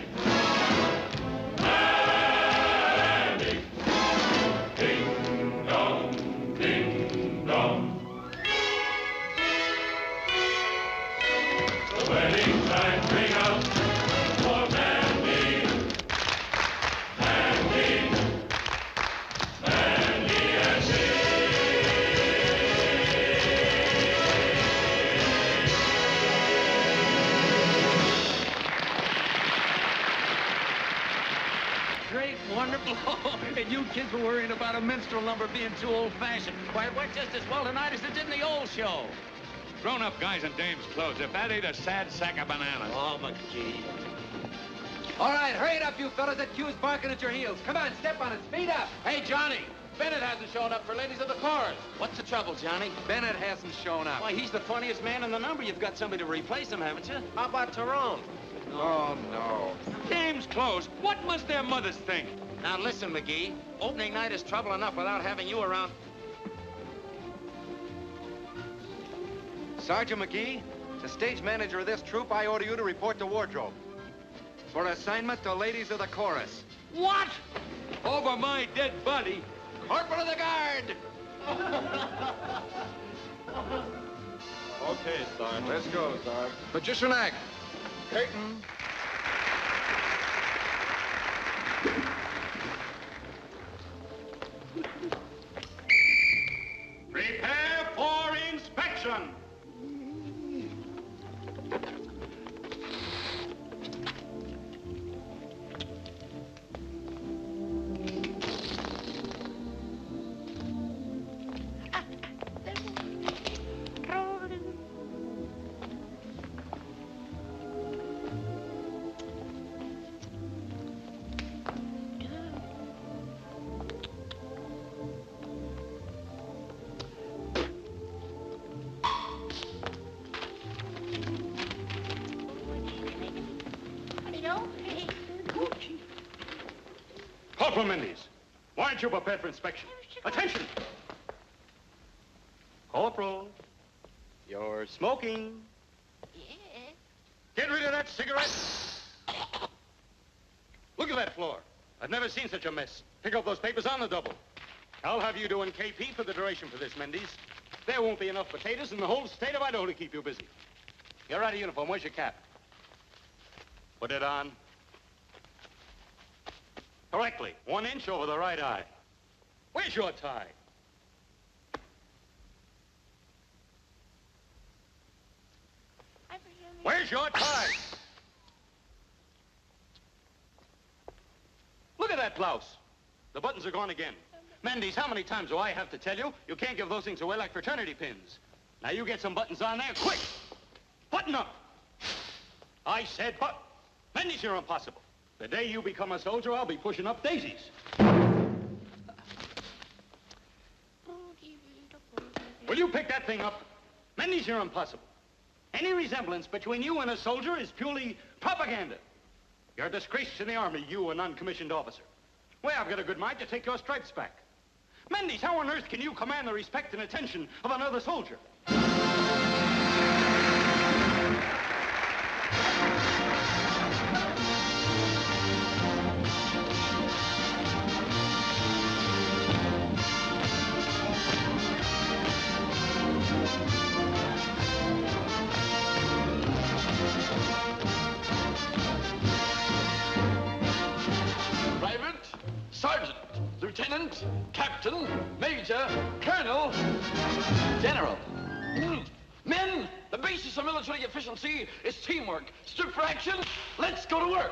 Mandy. Ding dong, ding dong. The wedding chimes ring out for Mandy, Mandy, Mandy and me. Great, wonderful. And you kids were worrying about a minstrel number being too old-fashioned. Why, it went just as well tonight as it did in the old show. Grown-up guys in dames' clothes. If that ain't a sad sack of bananas. Oh, McGee. All right, hurry it up, you fellas. That queue's barking at your heels. Come on, step on it. Speed up. Hey, Johnny, Bennett hasn't shown up for Ladies of the Chorus. What's the trouble, Johnny? Bennett hasn't shown up. Why, he's the funniest man in the number. You've got somebody to replace him, haven't you? How about Tyrone? Oh, no. Dames' clothes? What must their mothers think? Now, listen, McGee. Opening night is trouble enough without having you around. Sergeant McGee, as stage manager of this troupe, I order you to report to wardrobe. For assignment to Ladies of the Chorus. What? Over my dead body? Corporal of the Guard! Okay, Sarge. Let's go, Sarge. Magician act. Curtain. Prepare for inspection. Corporal Mendes, why aren't you prepared for inspection? Attention! Corporal, you're smoking. Get rid of that cigarette. Look at that floor. I've never seen such a mess. Pick up those papers on the double. I'll have you doing KP for the duration for this, Mendes. There won't be enough potatoes in the whole state of Idaho to keep you busy. You're out of uniform. Where's your cap? Put it on. Correctly. 1 inch over the right eye. Where's your tie? Where's your tie? Look at that blouse. The buttons are gone again. Mendes, how many times do I have to tell you? You can't give those things away like fraternity pins. Now you get some buttons on there, quick! Button up! I said button. Mendes, you're impossible. The day you become a soldier, I'll be pushing up daisies. Will you pick that thing up? Mendes, you're impossible. Any resemblance between you and a soldier is purely propaganda. You're a disgrace in the Army, you, a non-commissioned officer. Well, I've got a good mind to take your stripes back. Mendes, how on earth can you command the respect and attention of another soldier? Sergeant, Lieutenant, Captain, Major, Colonel, General. Men, the basis of military efficiency is teamwork. Stood for action, let's go to work.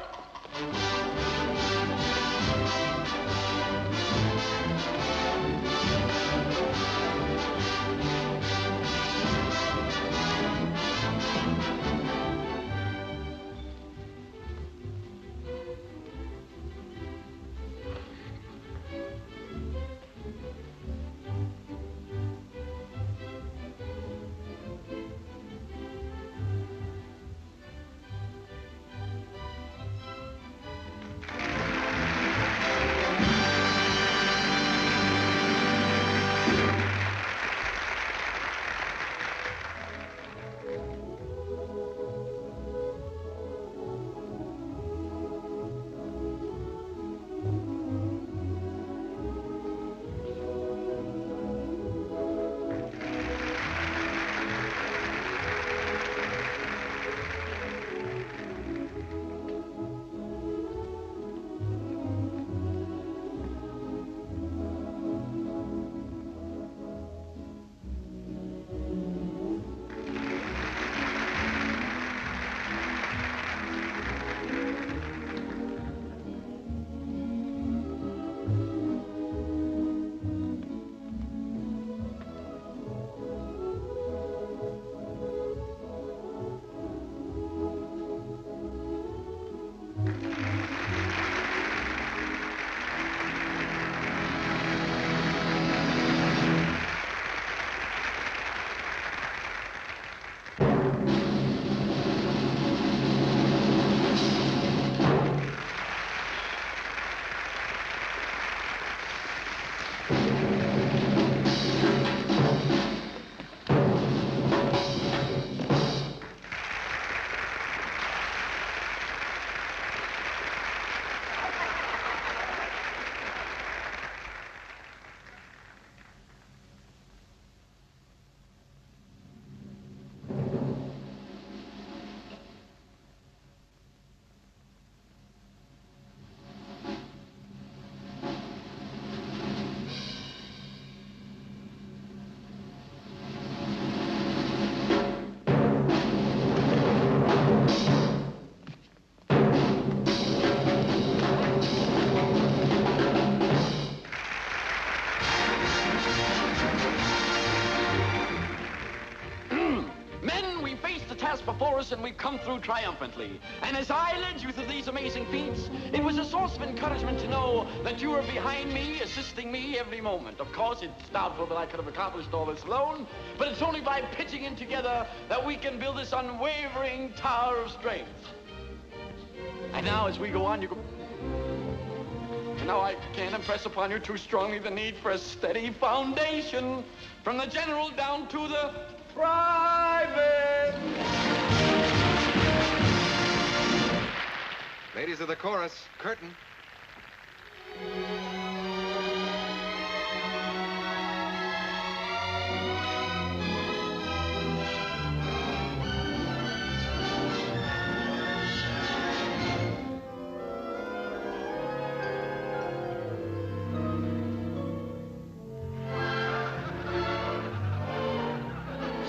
Before us, and we've come through triumphantly. And as I led you through these amazing feats, it was a source of encouragement to know that you were behind me, assisting me every moment. Of course, it's doubtful that I could have accomplished all this alone, but it's only by pitching in together that we can build this unwavering tower of strength. And now, as we go on, now I can't impress upon you too strongly the need for a steady foundation, from the general down to the private. Ladies of the chorus, curtain.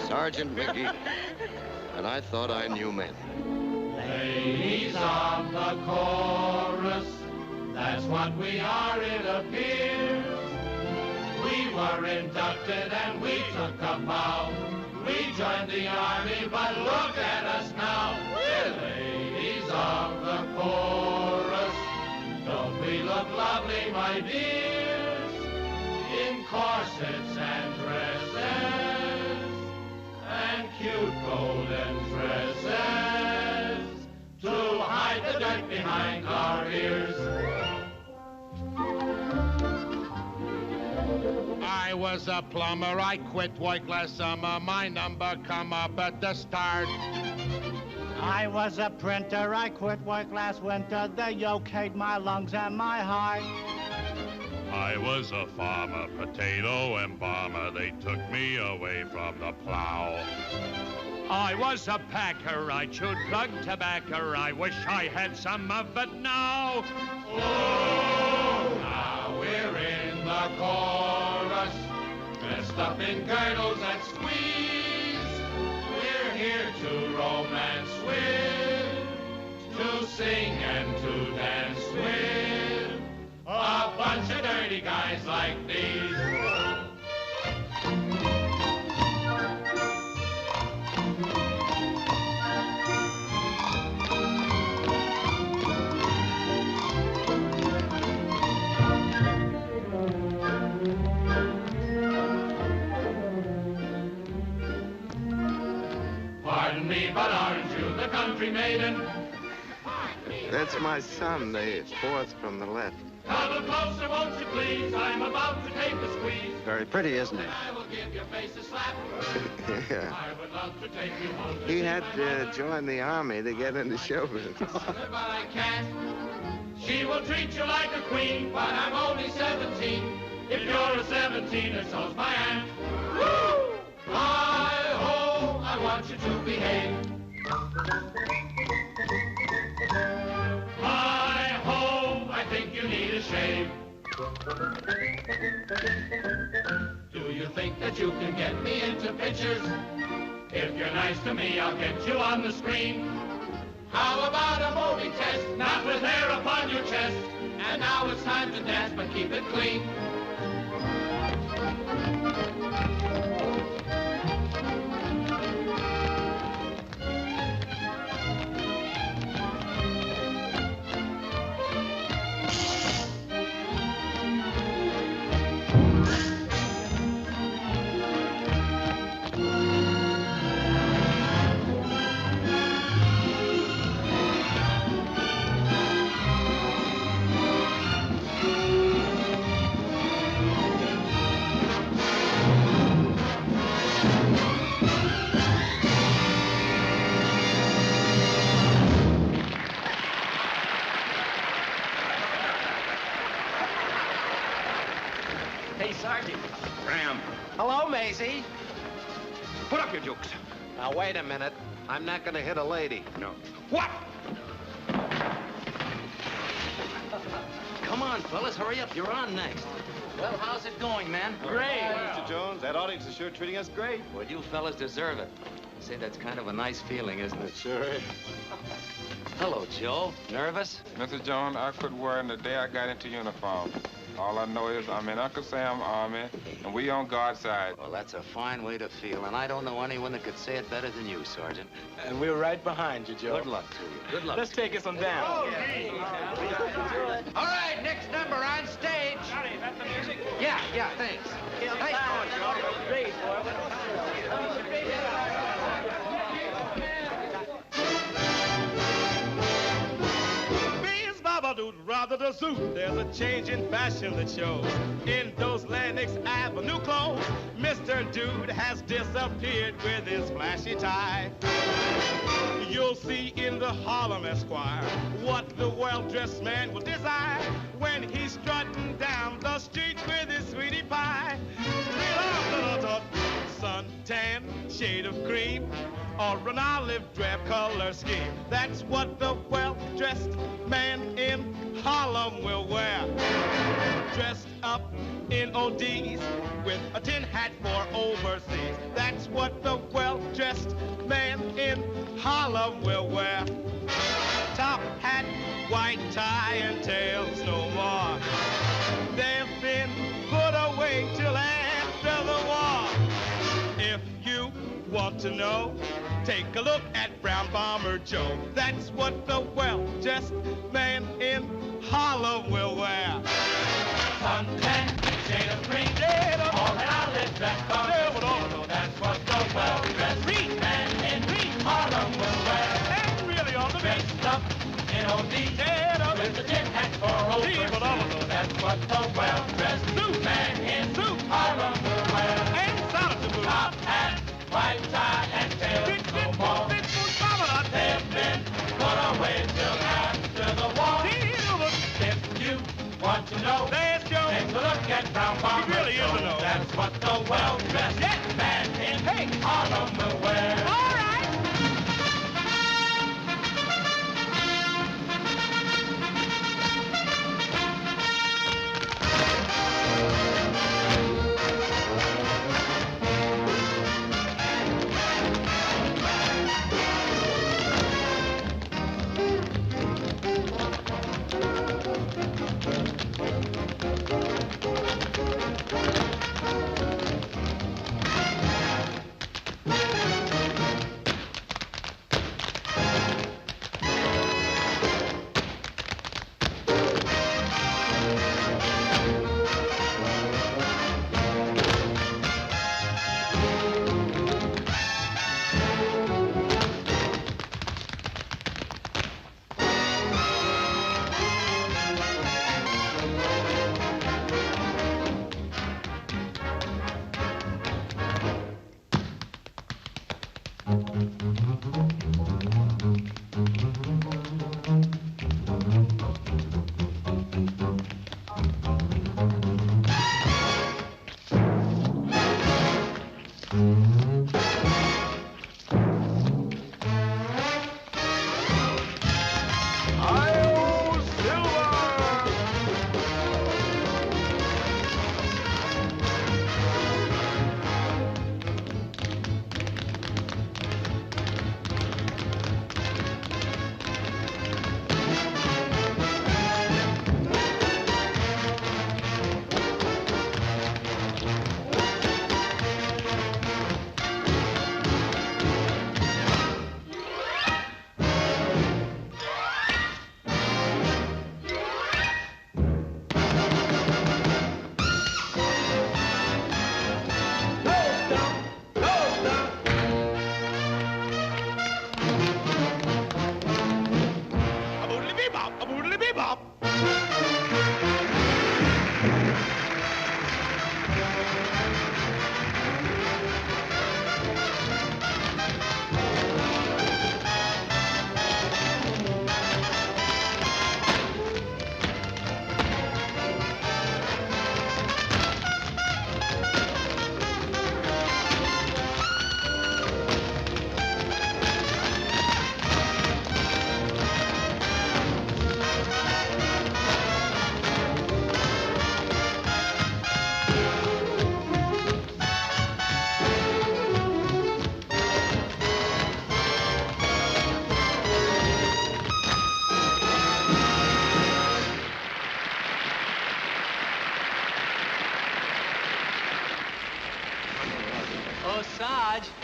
Sergeant Mickey, and I thought I knew men. Ladies of the chorus, that's what we are, it appears. We were inducted and we took a vow we joined the army, but look at us now. We're ladies of the chorus. Don't we look lovely, my dears, in corsets and dresses and cute golden tresses to hide the dirt behind our ears? I was a plumber, I quit work last summer. My number come up at the start. I was a printer, I quit work last winter. They okayed my lungs and my heart. I was a farmer, potato embalmer. They took me away from the plow. I was a packer, I chewed plug tobacco. I wish I had some of it now. Oh, now we're in the chorus, dressed up in girdles that squeeze. We're here to romance with, to sing and to dance with a bunch of dirty guys like these. Pardon me, but aren't you the country maiden? That's my son, the fourth from the left. Come closer, won't you please? I'm about to take a squeeze. Very pretty, isn't he? I will give your face a slap. Yeah. I would love to take you home to He had to join the army to get into show business. but I can't. She will treat you like a queen, but I'm only 17. If you're a 17er, so's my aunt. Woo! Hi-ho, I want you to behave. Hi-ho, I think you need a shave. Do you think that you can get me into pictures? If you're nice to me, I'll get you on the screen. How about a movie test, not with hair upon your chest? And now it's time to dance, but keep it clean. Hey, Sergeant. Ram, Hello, Maisie. put up your jokes. Now, wait a minute. I'm not going to hit a lady. No. What? Come on, fellas, hurry up. You're on next. Well, how's it going, man? Great. Mr. Jones, that audience is sure treating us great. Well, you fellas deserve it. Say, that's kind of a nice feeling, isn't it? Sure is. Hello, Joe. Nervous? Mr. Jones, I quit worrying the day I got into uniform. All I know is I'm in Uncle Sam's army, and we on God's side. Well, that's a fine way to feel, and I don't know anyone that could say it better than you, Sergeant. And we're right behind you, Joe. Good luck to you. Good luck. Let's take us on down. All right, next number on stage. Johnny, is that the music? Yeah, thanks. Nice going, Joe. Great, boy. Rather the suit, there's a change in fashion that shows. In those Lenox Avenue clothes, Mr. Dude has disappeared with his flashy tie. You'll see in the Harlem Esquire what the well-dressed man will desire when he's strutting down the street with his sweetie pie. Suntan, shade of cream, or an olive drab color scheme. That's what the well-dressed man in Harlem will wear. Dressed up in ODs with a tin hat for overseas. That's what the well-dressed man in Harlem will wear. Top hat, white tie, and tails no more. They've been put away till after the war. If you want want to know? Take a look at Brown Bomber Joe. That's what the well-dressed man in Harlem will wear. Suntan, shade of green, all that olive dress from that's what the well-dressed man in Harlem will wear. And really on the dressed up in OD, with the tin hat for over. That's what the well-dressed man in Harlem will wear. And top hat, white tie, and tail no more. They've been put away till after the war. If you want to know, take a look at Brown Bomber Joe. That's what the well-dressed man in Harlem will wear. All right.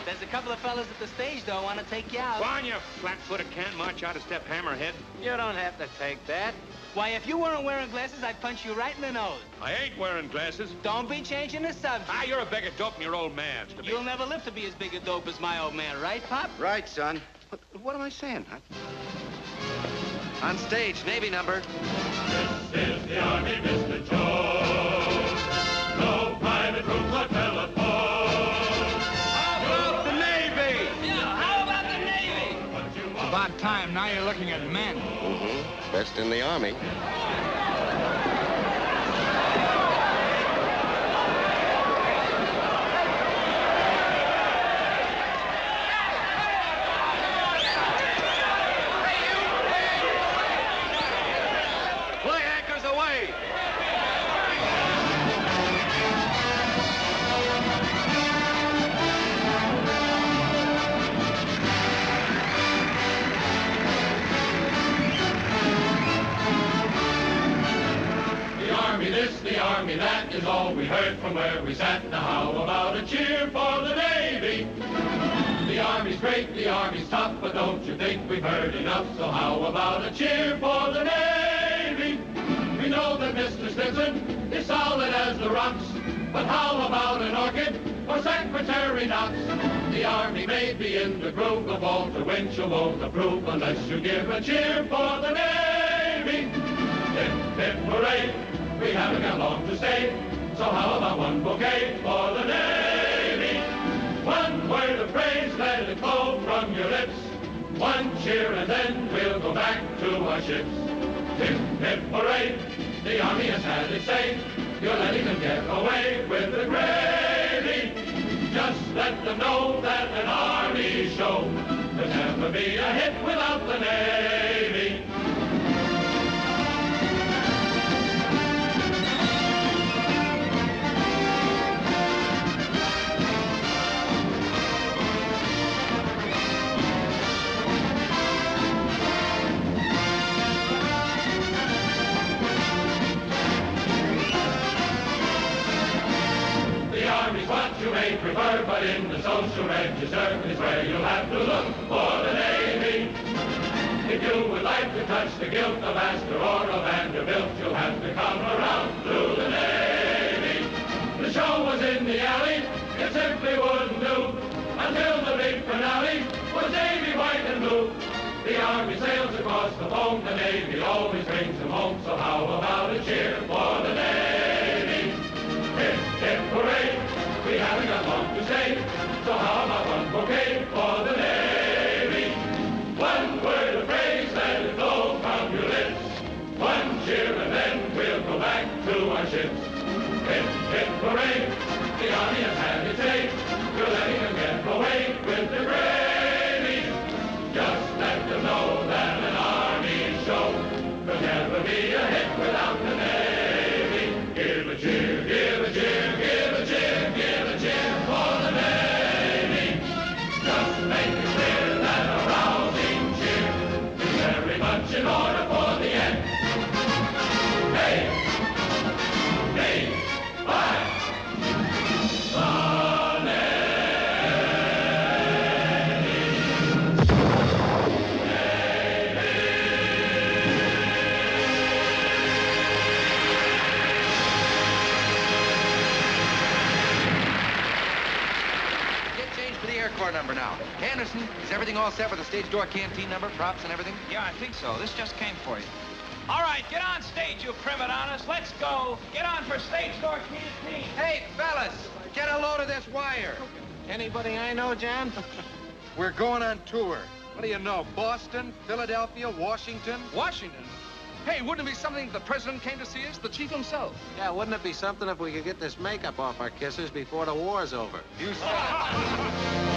There's a couple of fellas at the stage, though, want to take you out. Go on, you flat-footed can't march out a step hammerhead. You don't have to take that. Why, if you weren't wearing glasses, I'd punch you right in the nose. I ain't wearing glasses. Don't be changing the subject. Ah, you're a bigger dope than your old man. You'll never live to be as big a dope as my old man, right, Pop? Right, son. What am I saying? On stage, Navy number. This is the Army, Mr. Jones. No private rooms or telephone. How about the Navy? Yeah, how about the Navy? About time. Now you're looking at men. Mm-hmm. Best in the Army. The Army, that is all we heard from where we sat. Now how about a cheer for the Navy? The Army's great, the Army's tough, but don't you think we've heard enough? So how about a cheer for the Navy? We know that Mr. Stinson is solid as the rocks, but how about an orchid or Secretary Knox? The Army may be in the groove, but Walter Winchell won't approve unless you give a cheer for the Navy. Hip, hip, hooray, we haven't got long to stay, so how about one bouquet for the Navy? One word of praise, let it flow from your lips. One cheer and then we'll go back to our ships. Hip, hip, hooray, the Army has had its say. You're letting them get away with the gravy. Just let them know that an Army show could never be a hit without the Navy. You may prefer, but in the social register is where you'll have to look for the Navy. If you would like to touch the guilt of Astor or of Vanderbilt, you'll have to come around to the Navy. The show was in the alley, it simply wouldn't do, until the big finale was Navy white and blue. The Army sails across the foam, the Navy always brings them home, so how about a cheer for the Navy? Hip, hip, hooray! We haven't got long to stay, so how about one bouquet for the Navy? One word of praise, let it flow from your lips. One cheer and then we'll go back to our ships. Hip, hip, hooray, the Army has had its say. You're letting them get away with the gravy. Just let them know that an Army show could never be a hit without the Navy. Give a cheer, give a cheer, give a cheer, give a cheer for the Navy. Just make it clear that a rousing cheer is very much in order for the end. Hey, hey, bye. Number now. Anderson, is everything all set with the stage door canteen number, props and everything? Yeah, I think so. This just came for you. All right, get on stage, you prima donnas. Let's go. Get on for stage door canteen. Hey, fellas, get a load of this wire. Anybody I know, John? We're going on tour. What do you know, Boston, Philadelphia, Washington? Washington? Hey, wouldn't it be something if the president came to see us, the chief himself? Yeah, wouldn't it be something if we could get this makeup off our kisses before the war's over? You said it.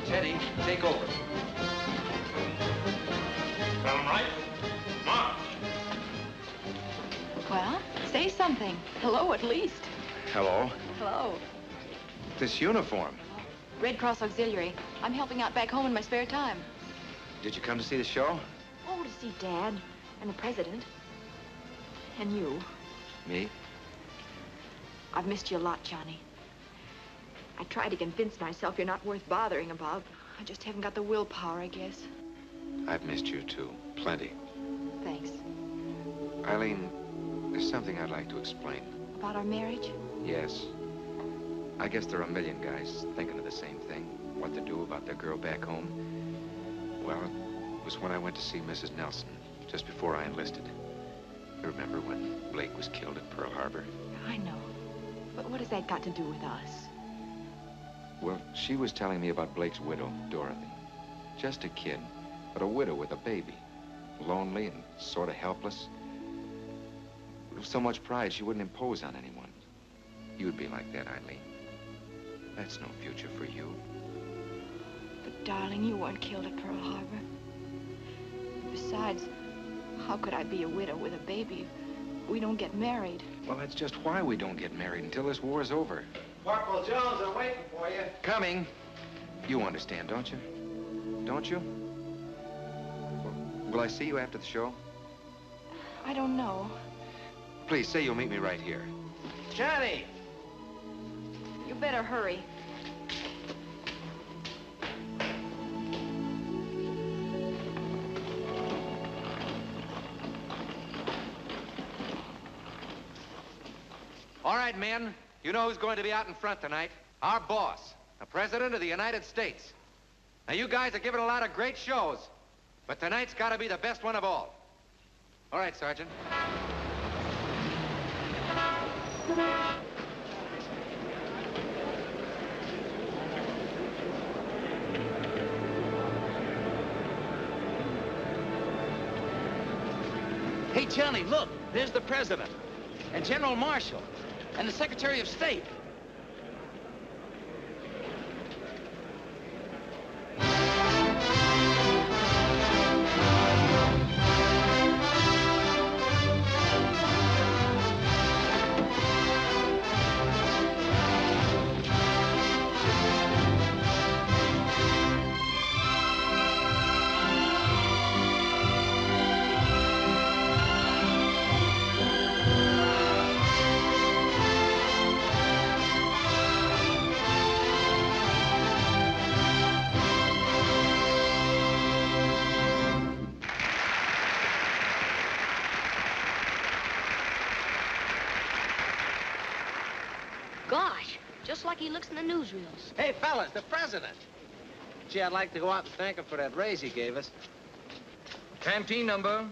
Teddy, take over. Spell 'em right. something. Hello, at least. Hello. Hello. This uniform. Red Cross Auxiliary. I'm helping out back home in my spare time. Did you come to see the show? Oh, to see Dad and the President. And you. Me? I've missed you a lot, Johnny. I tried to convince myself you're not worth bothering about. I just haven't got the willpower, I guess. I've missed you, too. Plenty. Thanks. Eileen, there's something I'd like to explain. About our marriage? Yes. I guess there are a million guys thinking of the same thing. What to do about their girl back home. Well, it was when I went to see Mrs. Nelson, just before I enlisted. You remember when Blake was killed at Pearl Harbor? I know. But what has that got to do with us? Well, she was telling me about Blake's widow, Dorothy. Just a kid, but a widow with a baby. Lonely and sort of helpless. With so much pride, she wouldn't impose on anyone. You'd be like that, Eileen. That's no future for you. But, darling, you weren't killed at Pearl Harbor. Besides, how could I be a widow with a baby if we don't get married? Well, that's just why we don't get married until this war's over. Corporal Jones, I'm waiting for you. Coming. You understand, don't you? Don't you? Will I see you after the show? I don't know. Please, say you'll meet me right here. Johnny! You better hurry. All right, men. You know who's going to be out in front tonight? Our boss, the President of the United States. Now, you guys are giving a lot of great shows, but tonight's got to be the best one of all. All right, Sergeant. Hey, Johnny, look. There's the President and General Marshall and the Secretary of State. Gosh, just like he looks in the newsreels. Hey, fellas, the President. Gee, I'd like to go out and thank him for that raise he gave us. Canteen number.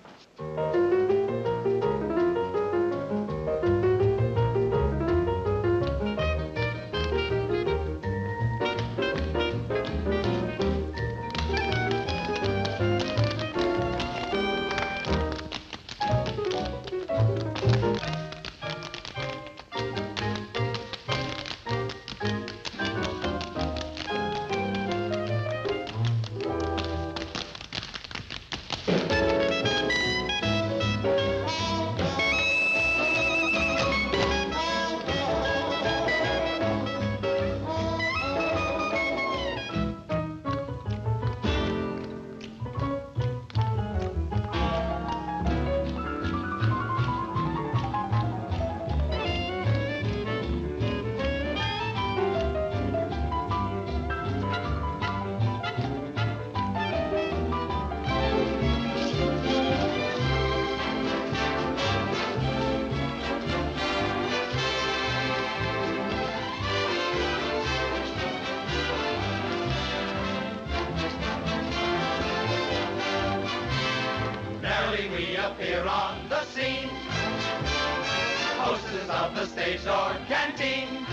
appear on the scene. Hostess of the stage or canteen.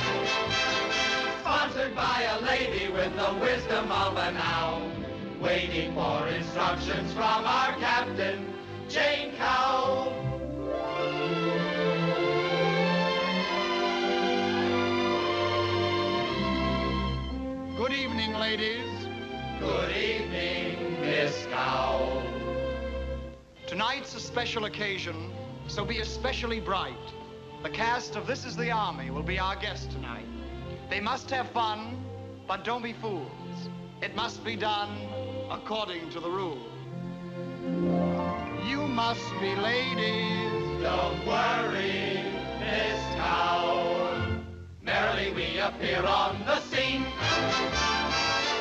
Sponsored by a lady with the wisdom of an owl. Waiting for instructions from our captain, Jane Cowell. Good evening, ladies. Good evening, Miss Cowell. Tonight's a special occasion, so be especially bright. The cast of This Is the Army will be our guests tonight. They must have fun, but don't be fools. It must be done according to the rules. You must be ladies. Don't worry, Miss Cow. Merrily we appear on the scene.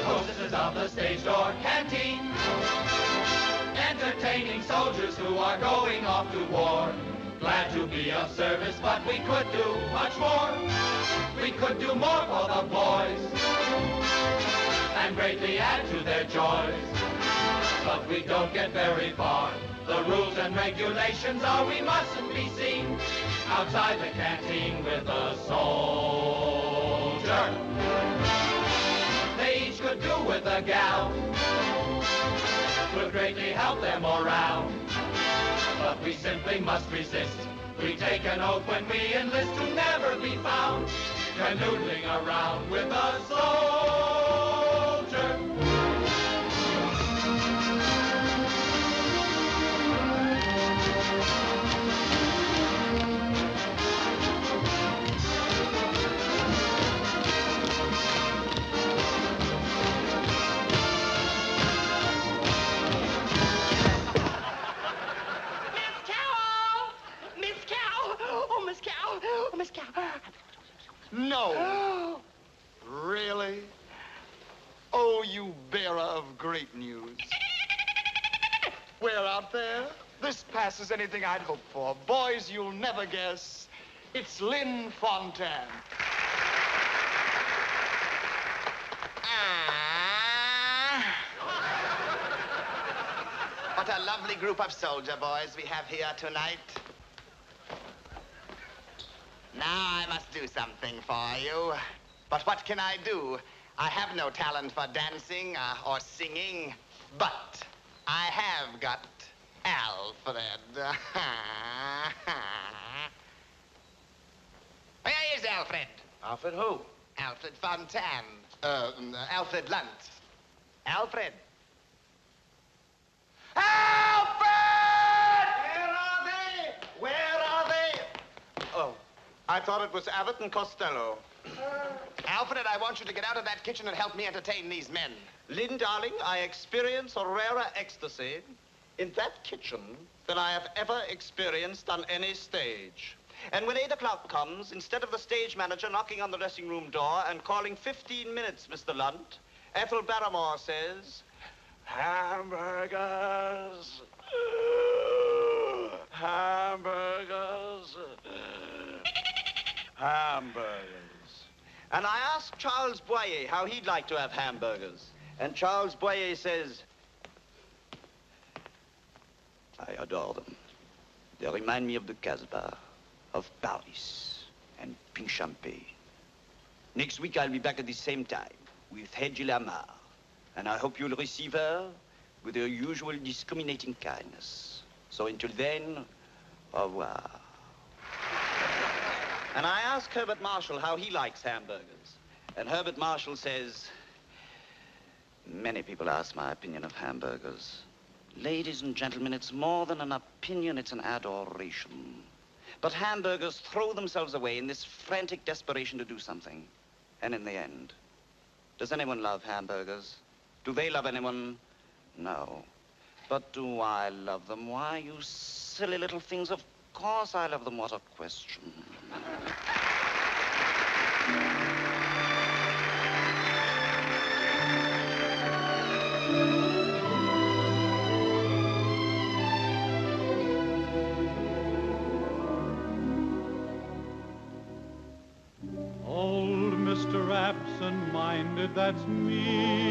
Hostesses of the stage door canteen. Entertaining soldiers who are going off to war. Glad to be of service, but we could do much more. We could do more for the boys and greatly add to their joys. But we don't get very far. The rules and regulations are we mustn't be seen outside the canteen with a soldier. They each could do with a gal. Would greatly help their morale. But we simply must resist. We take an oath when we enlist to never be found canoodling around with a soldier. Miss Cow. No. Really? Oh, you bearer of great news. We're out there. This passes anything I'd hoped for. Boys, you'll never guess. It's Lynn Fontanne. What a lovely group of soldier boys we have here tonight. Now I must do something for you. But what can I do? I have no talent for dancing or singing, but I have got Alfred. Where is Alfred? Alfred who? Alfred Fontanne. Alfred Lunt. Alfred. Alfred! Where are they? Oh, I thought it was Abbott and Costello. Alfred, I want you to get out of that kitchen and help me entertain these men. Lynn, darling, I experience a rarer ecstasy in that kitchen than I have ever experienced on any stage. And when 8 o'clock comes, instead of the stage manager knocking on the dressing room door and calling 15 minutes, Mr. Lunt, Ethel Barrymore says, hamburgers, hamburgers, hamburgers. And I asked Charles Boyer how he'd like to have hamburgers. And Charles Boyer says, I adore them. They remind me of the Casbah, of Paris, and pink champagne. Next week, I'll be back at the same time with Hedgie Lamar. And I hope you'll receive her with your usual discriminating kindness. So until then, au revoir. And I asked Herbert Marshall how he likes hamburgers. And Herbert Marshall says, many people ask my opinion of hamburgers. Ladies and gentlemen, it's more than an opinion, it's an adoration. But hamburgers throw themselves away in this frantic desperation to do something. And in the end, does anyone love hamburgers? Do they love anyone? No. But do I love them? Why, you silly little things, of course I love them. What a question. Old Mr. Absent-Minded, that's me.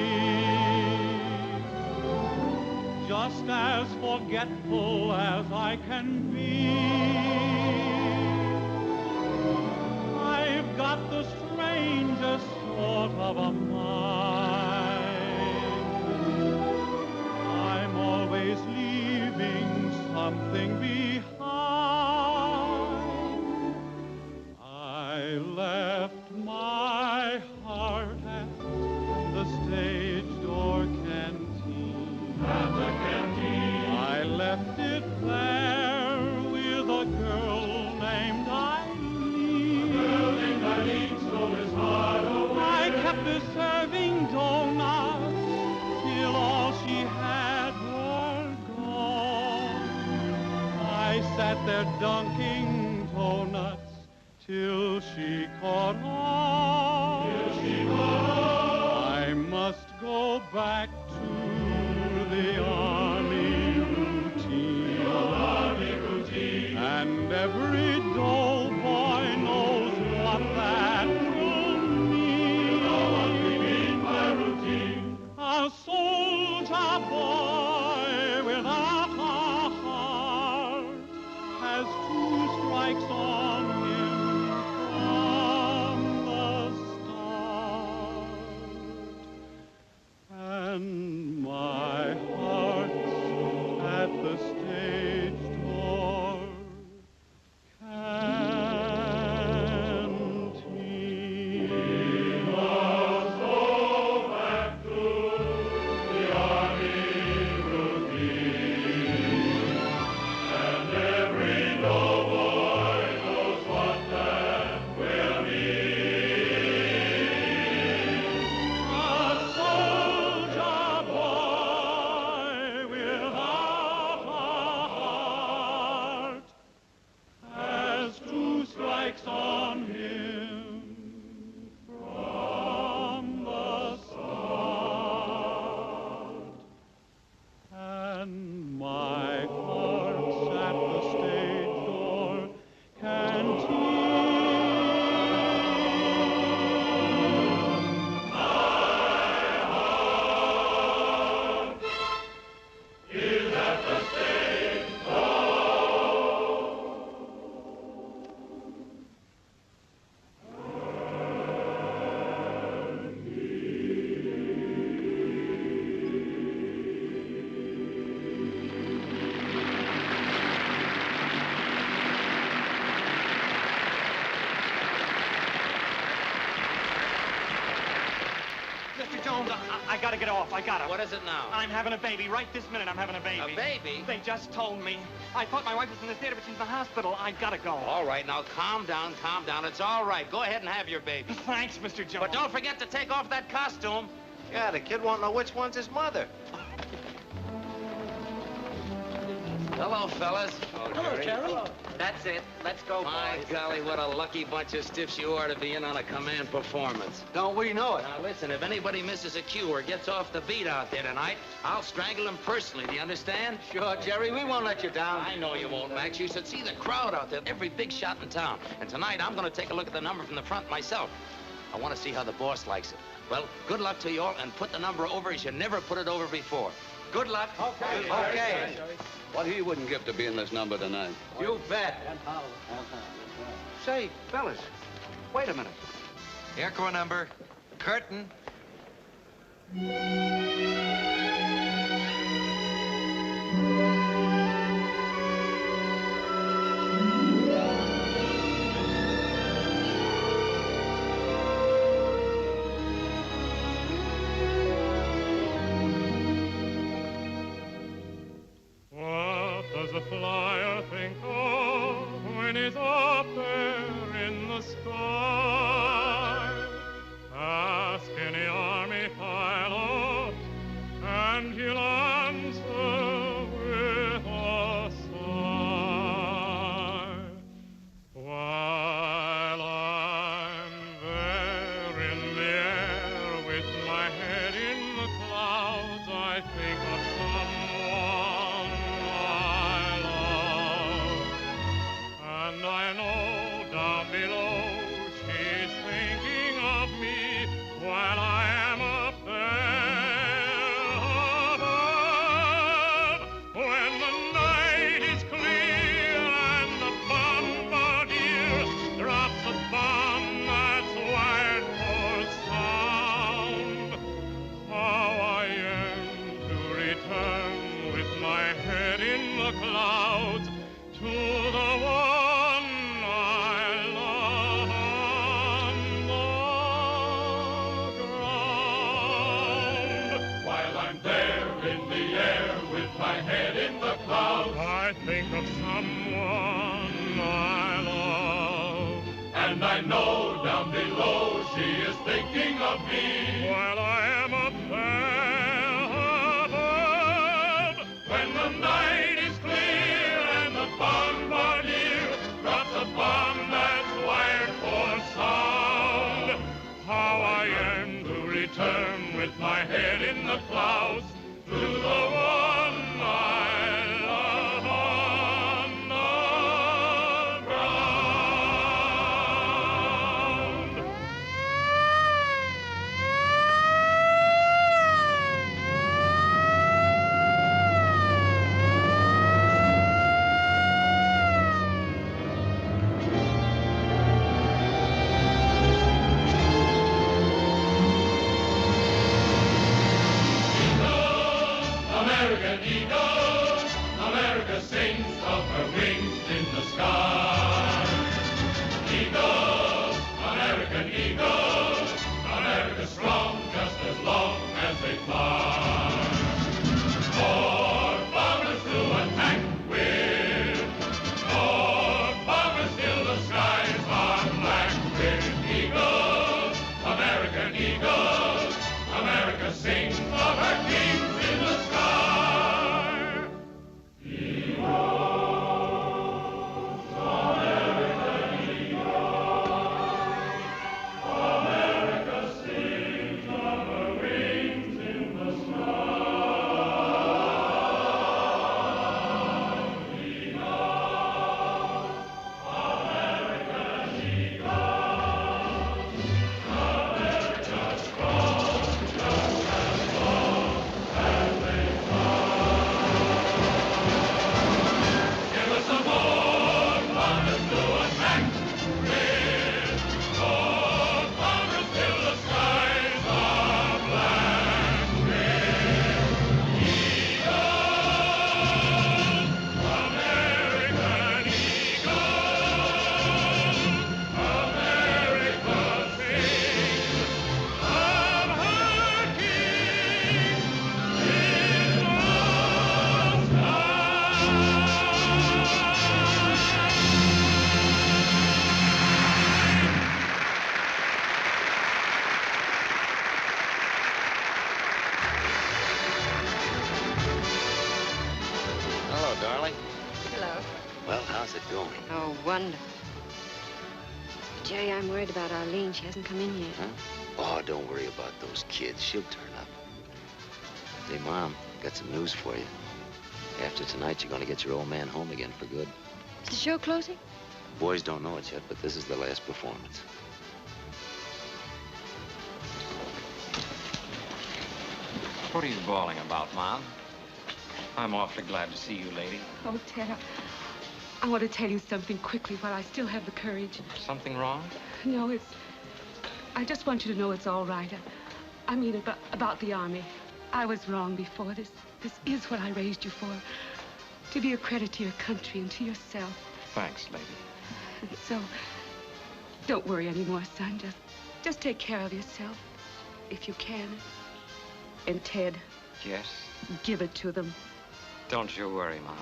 Just as forgetful as I can be. I've got the strangest sort of a mind. I'm always leaving something behind. I left my heart at the stage door canteen. At the canteen. I left it there with a girl named Eileen. sat there dunking toe nuts till she caught on. I must go back to the army routine. And every dull boy knows what that will mean. What we mean by routine. A soldier boy without a heart has 2 strikes on him from the start. And my heart's at the stage door. Canteen. We must go back to the army routine. And every doughboy knows what that will mean. A soldier boy without a heart has 2 strikes on him from the start. And my heart's at the stage door, is at the stage Mr. Jones, I gotta get off. I gotta. What is it now? I'm having a baby. Right this minute, I'm having a baby. A baby? They just told me. I thought my wife was in the theater, but she's in the hospital. I gotta go. All right, now calm down, calm down. It's all right. Go ahead and have your baby. Thanks, Mr. Jones. But don't forget to take off that costume. Yeah, the kid won't know which one's his mother. Hello, fellas. Hello, Jerry. That's it. Let's go, My golly, what a lucky bunch of stiffs you are to be in on a command performance. Don't we know it? Now, listen, if anybody misses a cue or gets off the beat out there tonight, I'll strangle him personally. Do you understand? Sure, Jerry, we won't let you down. I know you won't, Max. You should see the crowd out there, every big shot in town. And tonight, I'm going to take a look at the number from the front myself. I want to see how the boss likes it. Well, good luck to you all, and put the number over as you never put it over before. Good luck. Okay. What he wouldn't give to be in this number tonight. You bet. Say, fellas, wait a minute. Airco number, curtain. What does a flyer think of when he's up there in the sky? Ask any army pilot, and he'll answer with a sigh. While I'm there in the air with my head in the clouds, I think of someone I love. And I know down below she's thinking of me while I am up there above. When the night is clear and the bombardier drops a bomb that's wired for sound, how I yearn to return with my head in the clouds to the one I love on the ground. While I'm there in the air with my head in the clouds, I think of someone I love. And I know down below she is thinking of me while I am up there above. When the night is clear American eagle, America sings of her wings in the sky. Eagles, American eagles, America strong just as long as they fly. More bombers to attack with, more bombers till the skies are black with eagles, American eagles, America sings of her kings in the sky. Eagles, American eagles, America sings of her wings in the sky. Hello, darling. Hello. Well, how's it going? Oh, wonderful. Jerry, I'm worried about Arlene. She hasn't come in yet. Huh? Oh, don't worry about those kids. She'll turn up. Hey, Mom, got some news for you. After tonight, you're going to get your old man home again for good. Is the show closing? Boys don't know it yet, but this is the last performance. What are you bawling about, Mom? I'm awfully glad to see you, lady. Oh, Ted, I want to tell you something quickly while I still have the courage. Something wrong? No, I just want you to know it's all right. I mean about the Army. I was wrong before. This is what I raised you for. To be a credit to your country and to yourself. Thanks, lady. So, don't worry anymore, son. Just take care of yourself, if you can. And Ted. Yes? Give it to them. Don't you worry, Mom.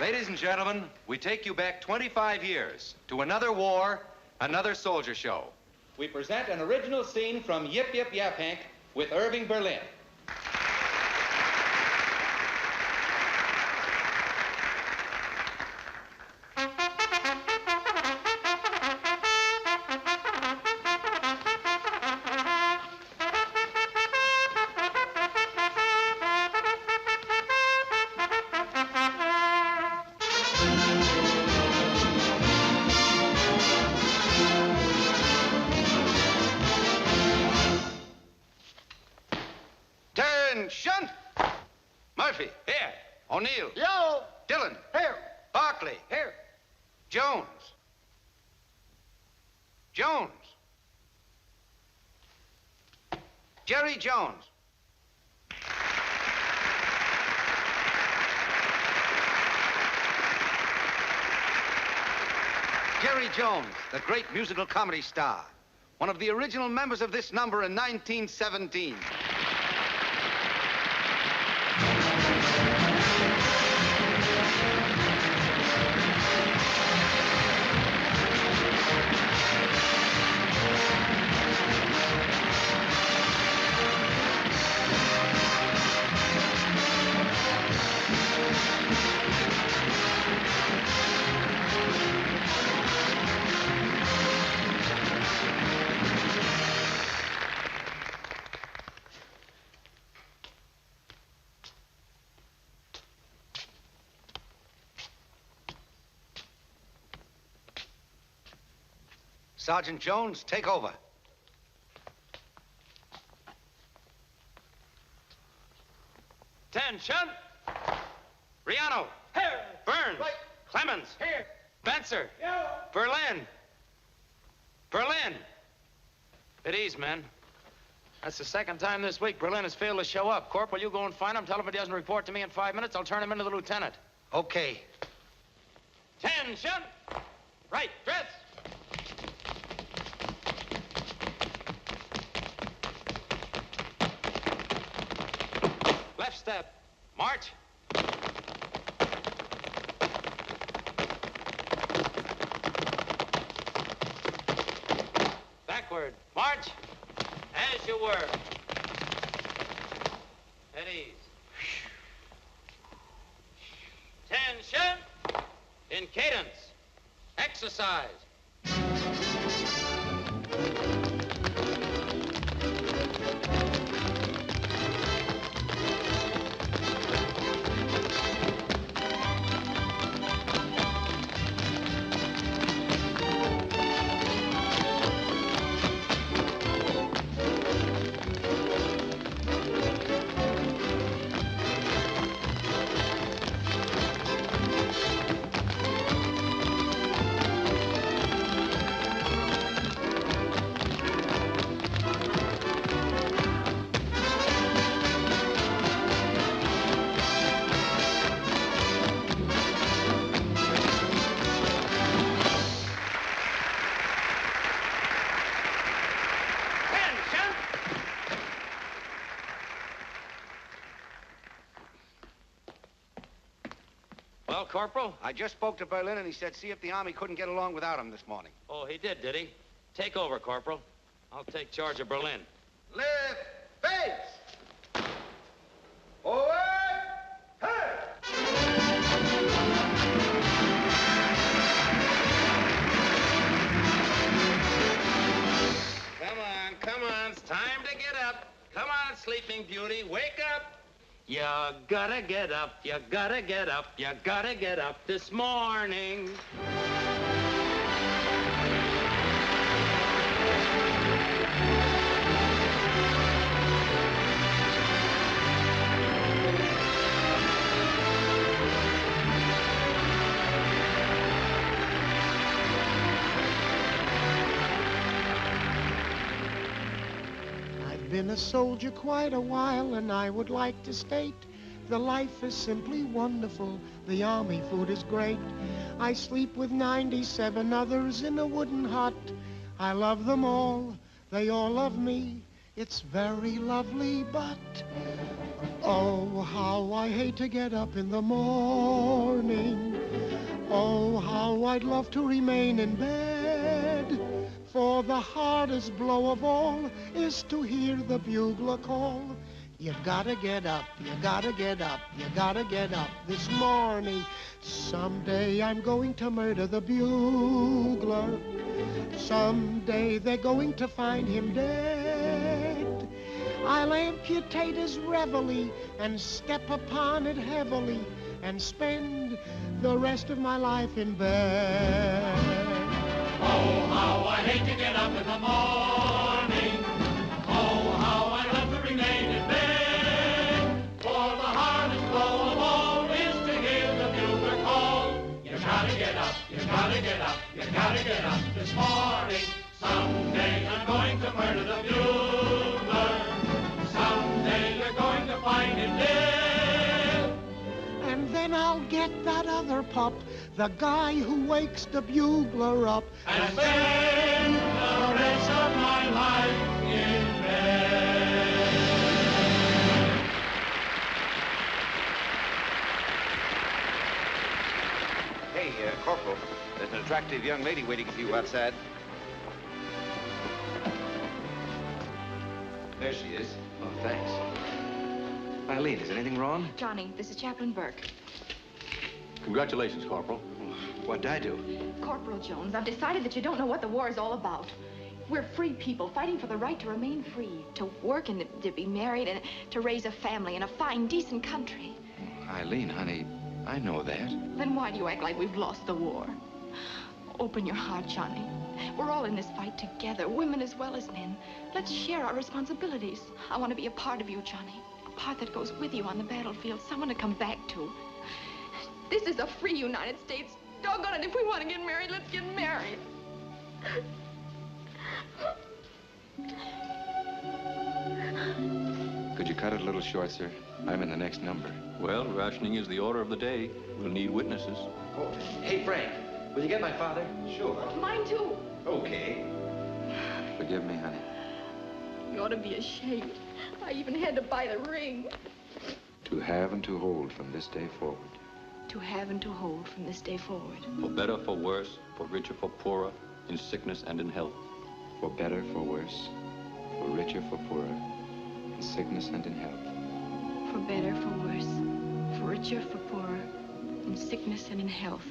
Ladies and gentlemen, we take you back 25 years to another war, another soldier show. We present an original scene from Yip Yip Yap Hank with Irving Berlin. Attention! Murphy. Here. O'Neill. Yo! Dillon. Here. Barkley. Here. Jones. Jones. Jerry Jones. Jerry Jones, the great musical comedy star. One of the original members of this number in 1917. Sergeant Jones, take over. Attention! Riano. Here. Burns. Right. Clemens. Here. Benser. Yo. Berlin. Berlin. At ease, men. That's the second time this week Berlin has failed to show up. Corporal, you go and find him. Tell him if he doesn't report to me in 5 minutes, I'll turn him into the lieutenant. Okay. Attention! Right, dress! Left step. March. Backward. March. As you were. At ease. Attention. In cadence. Exercise. Well, Corporal? I just spoke to Berlin, and he said see if the Army couldn't get along without him this morning. Oh, he did he? Take over, Corporal. I'll take charge of Berlin. Left base. Forward. Come on. It's time to get up. Come on, Sleeping Beauty. Wake up. You gotta get up. You gotta get up. You gotta get up this morning. Been a soldier quite a while, and I would like to state the life is simply wonderful. The Army food is great. I sleep with 97 others in a wooden hut. I love them all. They all love me. It's very lovely, but oh, how I hate to get up in the morning. Oh, how I'd love to remain in bed. For the hardest blow of all is to hear the bugler call. You gotta get up, you gotta get up, you gotta get up this morning. Someday I'm going to murder the bugler. Someday they're going to find him dead. I'll amputate his reveille and step upon it heavily and spend the rest of my life in bed. Oh, how I hate to get up in the morning. Oh, how I love to remain in bed. For the hardest blow of all is to hear the bugler call. You gotta get up, you gotta get up, you gotta get up this morning. Someday I'm going to murder the bugler. Someday you're going to find him dead. And then I'll get that other pup, the guy who wakes the bugler up, and spend the rest of my life in bed. Hey, Corporal, there's an attractive young lady waiting for you outside. There she is. Oh, thanks. Eileen, is anything wrong? Johnny, this is Chaplain Burke. Congratulations, Corporal. What'd I do? Corporal Jones, I've decided that you don't know what the war is all about. We're free people fighting for the right to remain free, to work and to be married and to raise a family in a fine, decent country. Eileen, honey, I know that. Then why do you act like we've lost the war? Open your heart, Johnny. We're all in this fight together, women as well as men. Let's share our responsibilities. I want to be a part of you, Johnny. A part that goes with you on the battlefield, someone to come back to. This is a free United States. Doggone it, if we want to get married, let's get married. you cut it a little short, sir? I'm in the next number. Well, rationing is the order of the day. We'll need witnesses. Oh, hey, Frank, will you get my father? Sure. Mine too. Okay. Forgive me, honey. You ought to be ashamed. I even had to buy the ring. To have and to hold from this day forward. To have and to hold from this day forward. For better, for worse, for richer, for poorer, in sickness and in health. For better, for worse, for richer, for poorer, in sickness and in health. For better, for worse, for richer, for poorer, in sickness and in health.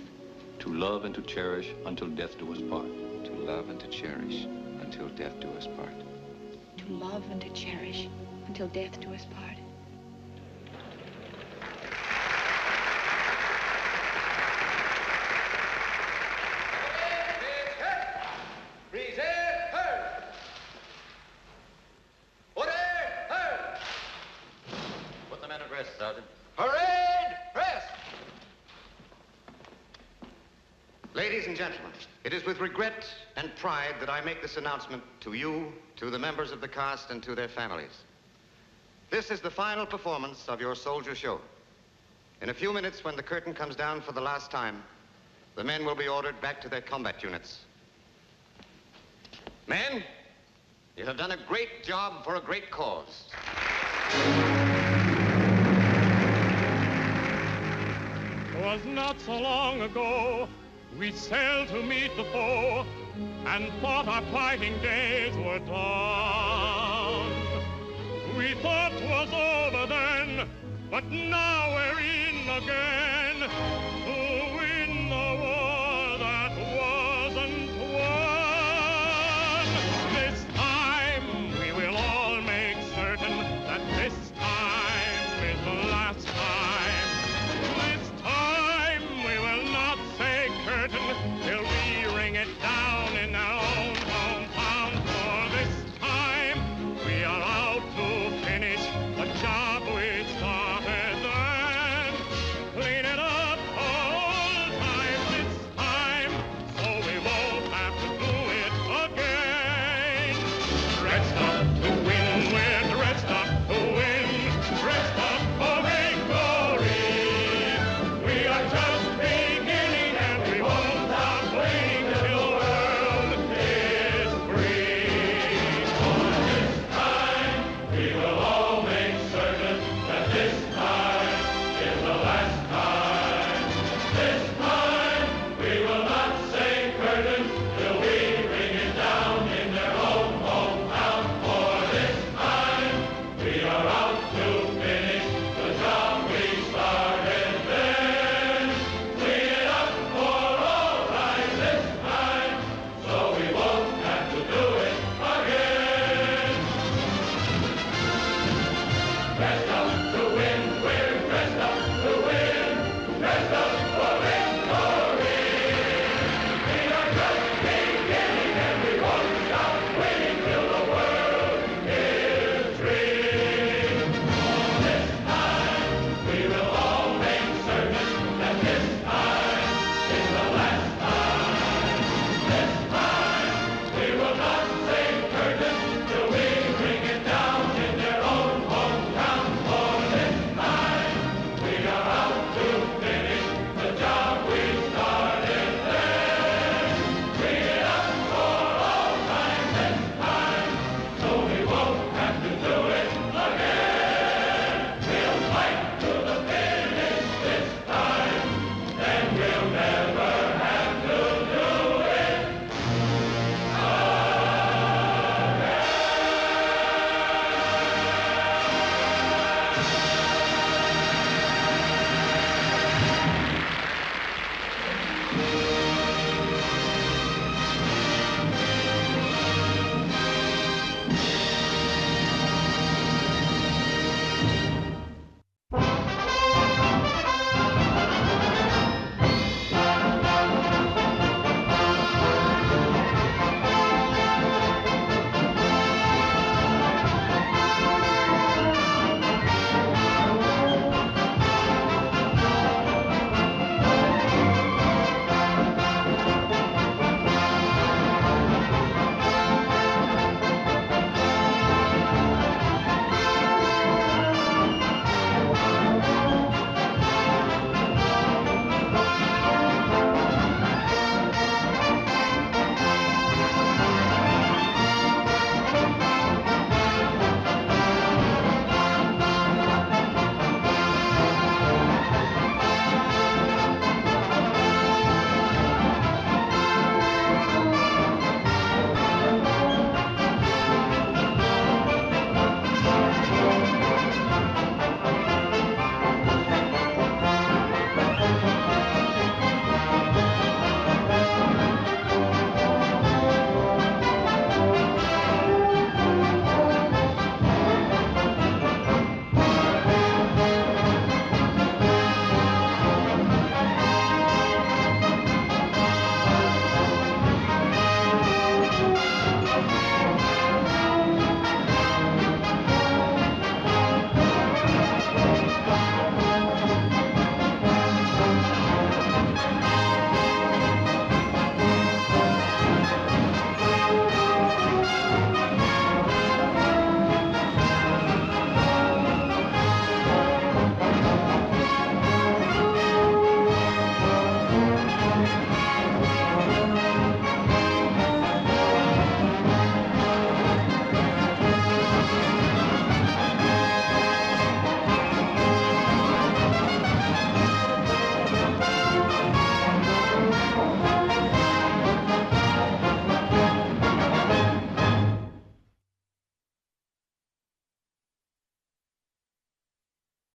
To love and to cherish until death do us part. To love and to cherish until death do us part. To love and to cherish until death do us part. Put the men at rest, Sergeant. Parade! Rest! Ladies and gentlemen, it is with regret and pride that I make this announcement to you, to the members of the cast, and to their families. This is the final performance of your soldier show. In a few minutes, when the curtain comes down for the last time, the men will be ordered back to their combat units. Men, you have done a great job for a great cause. 'Twas not so long ago we sailed to meet the foe and thought our fighting days were done. We thought 'twas over then, but now we're in again.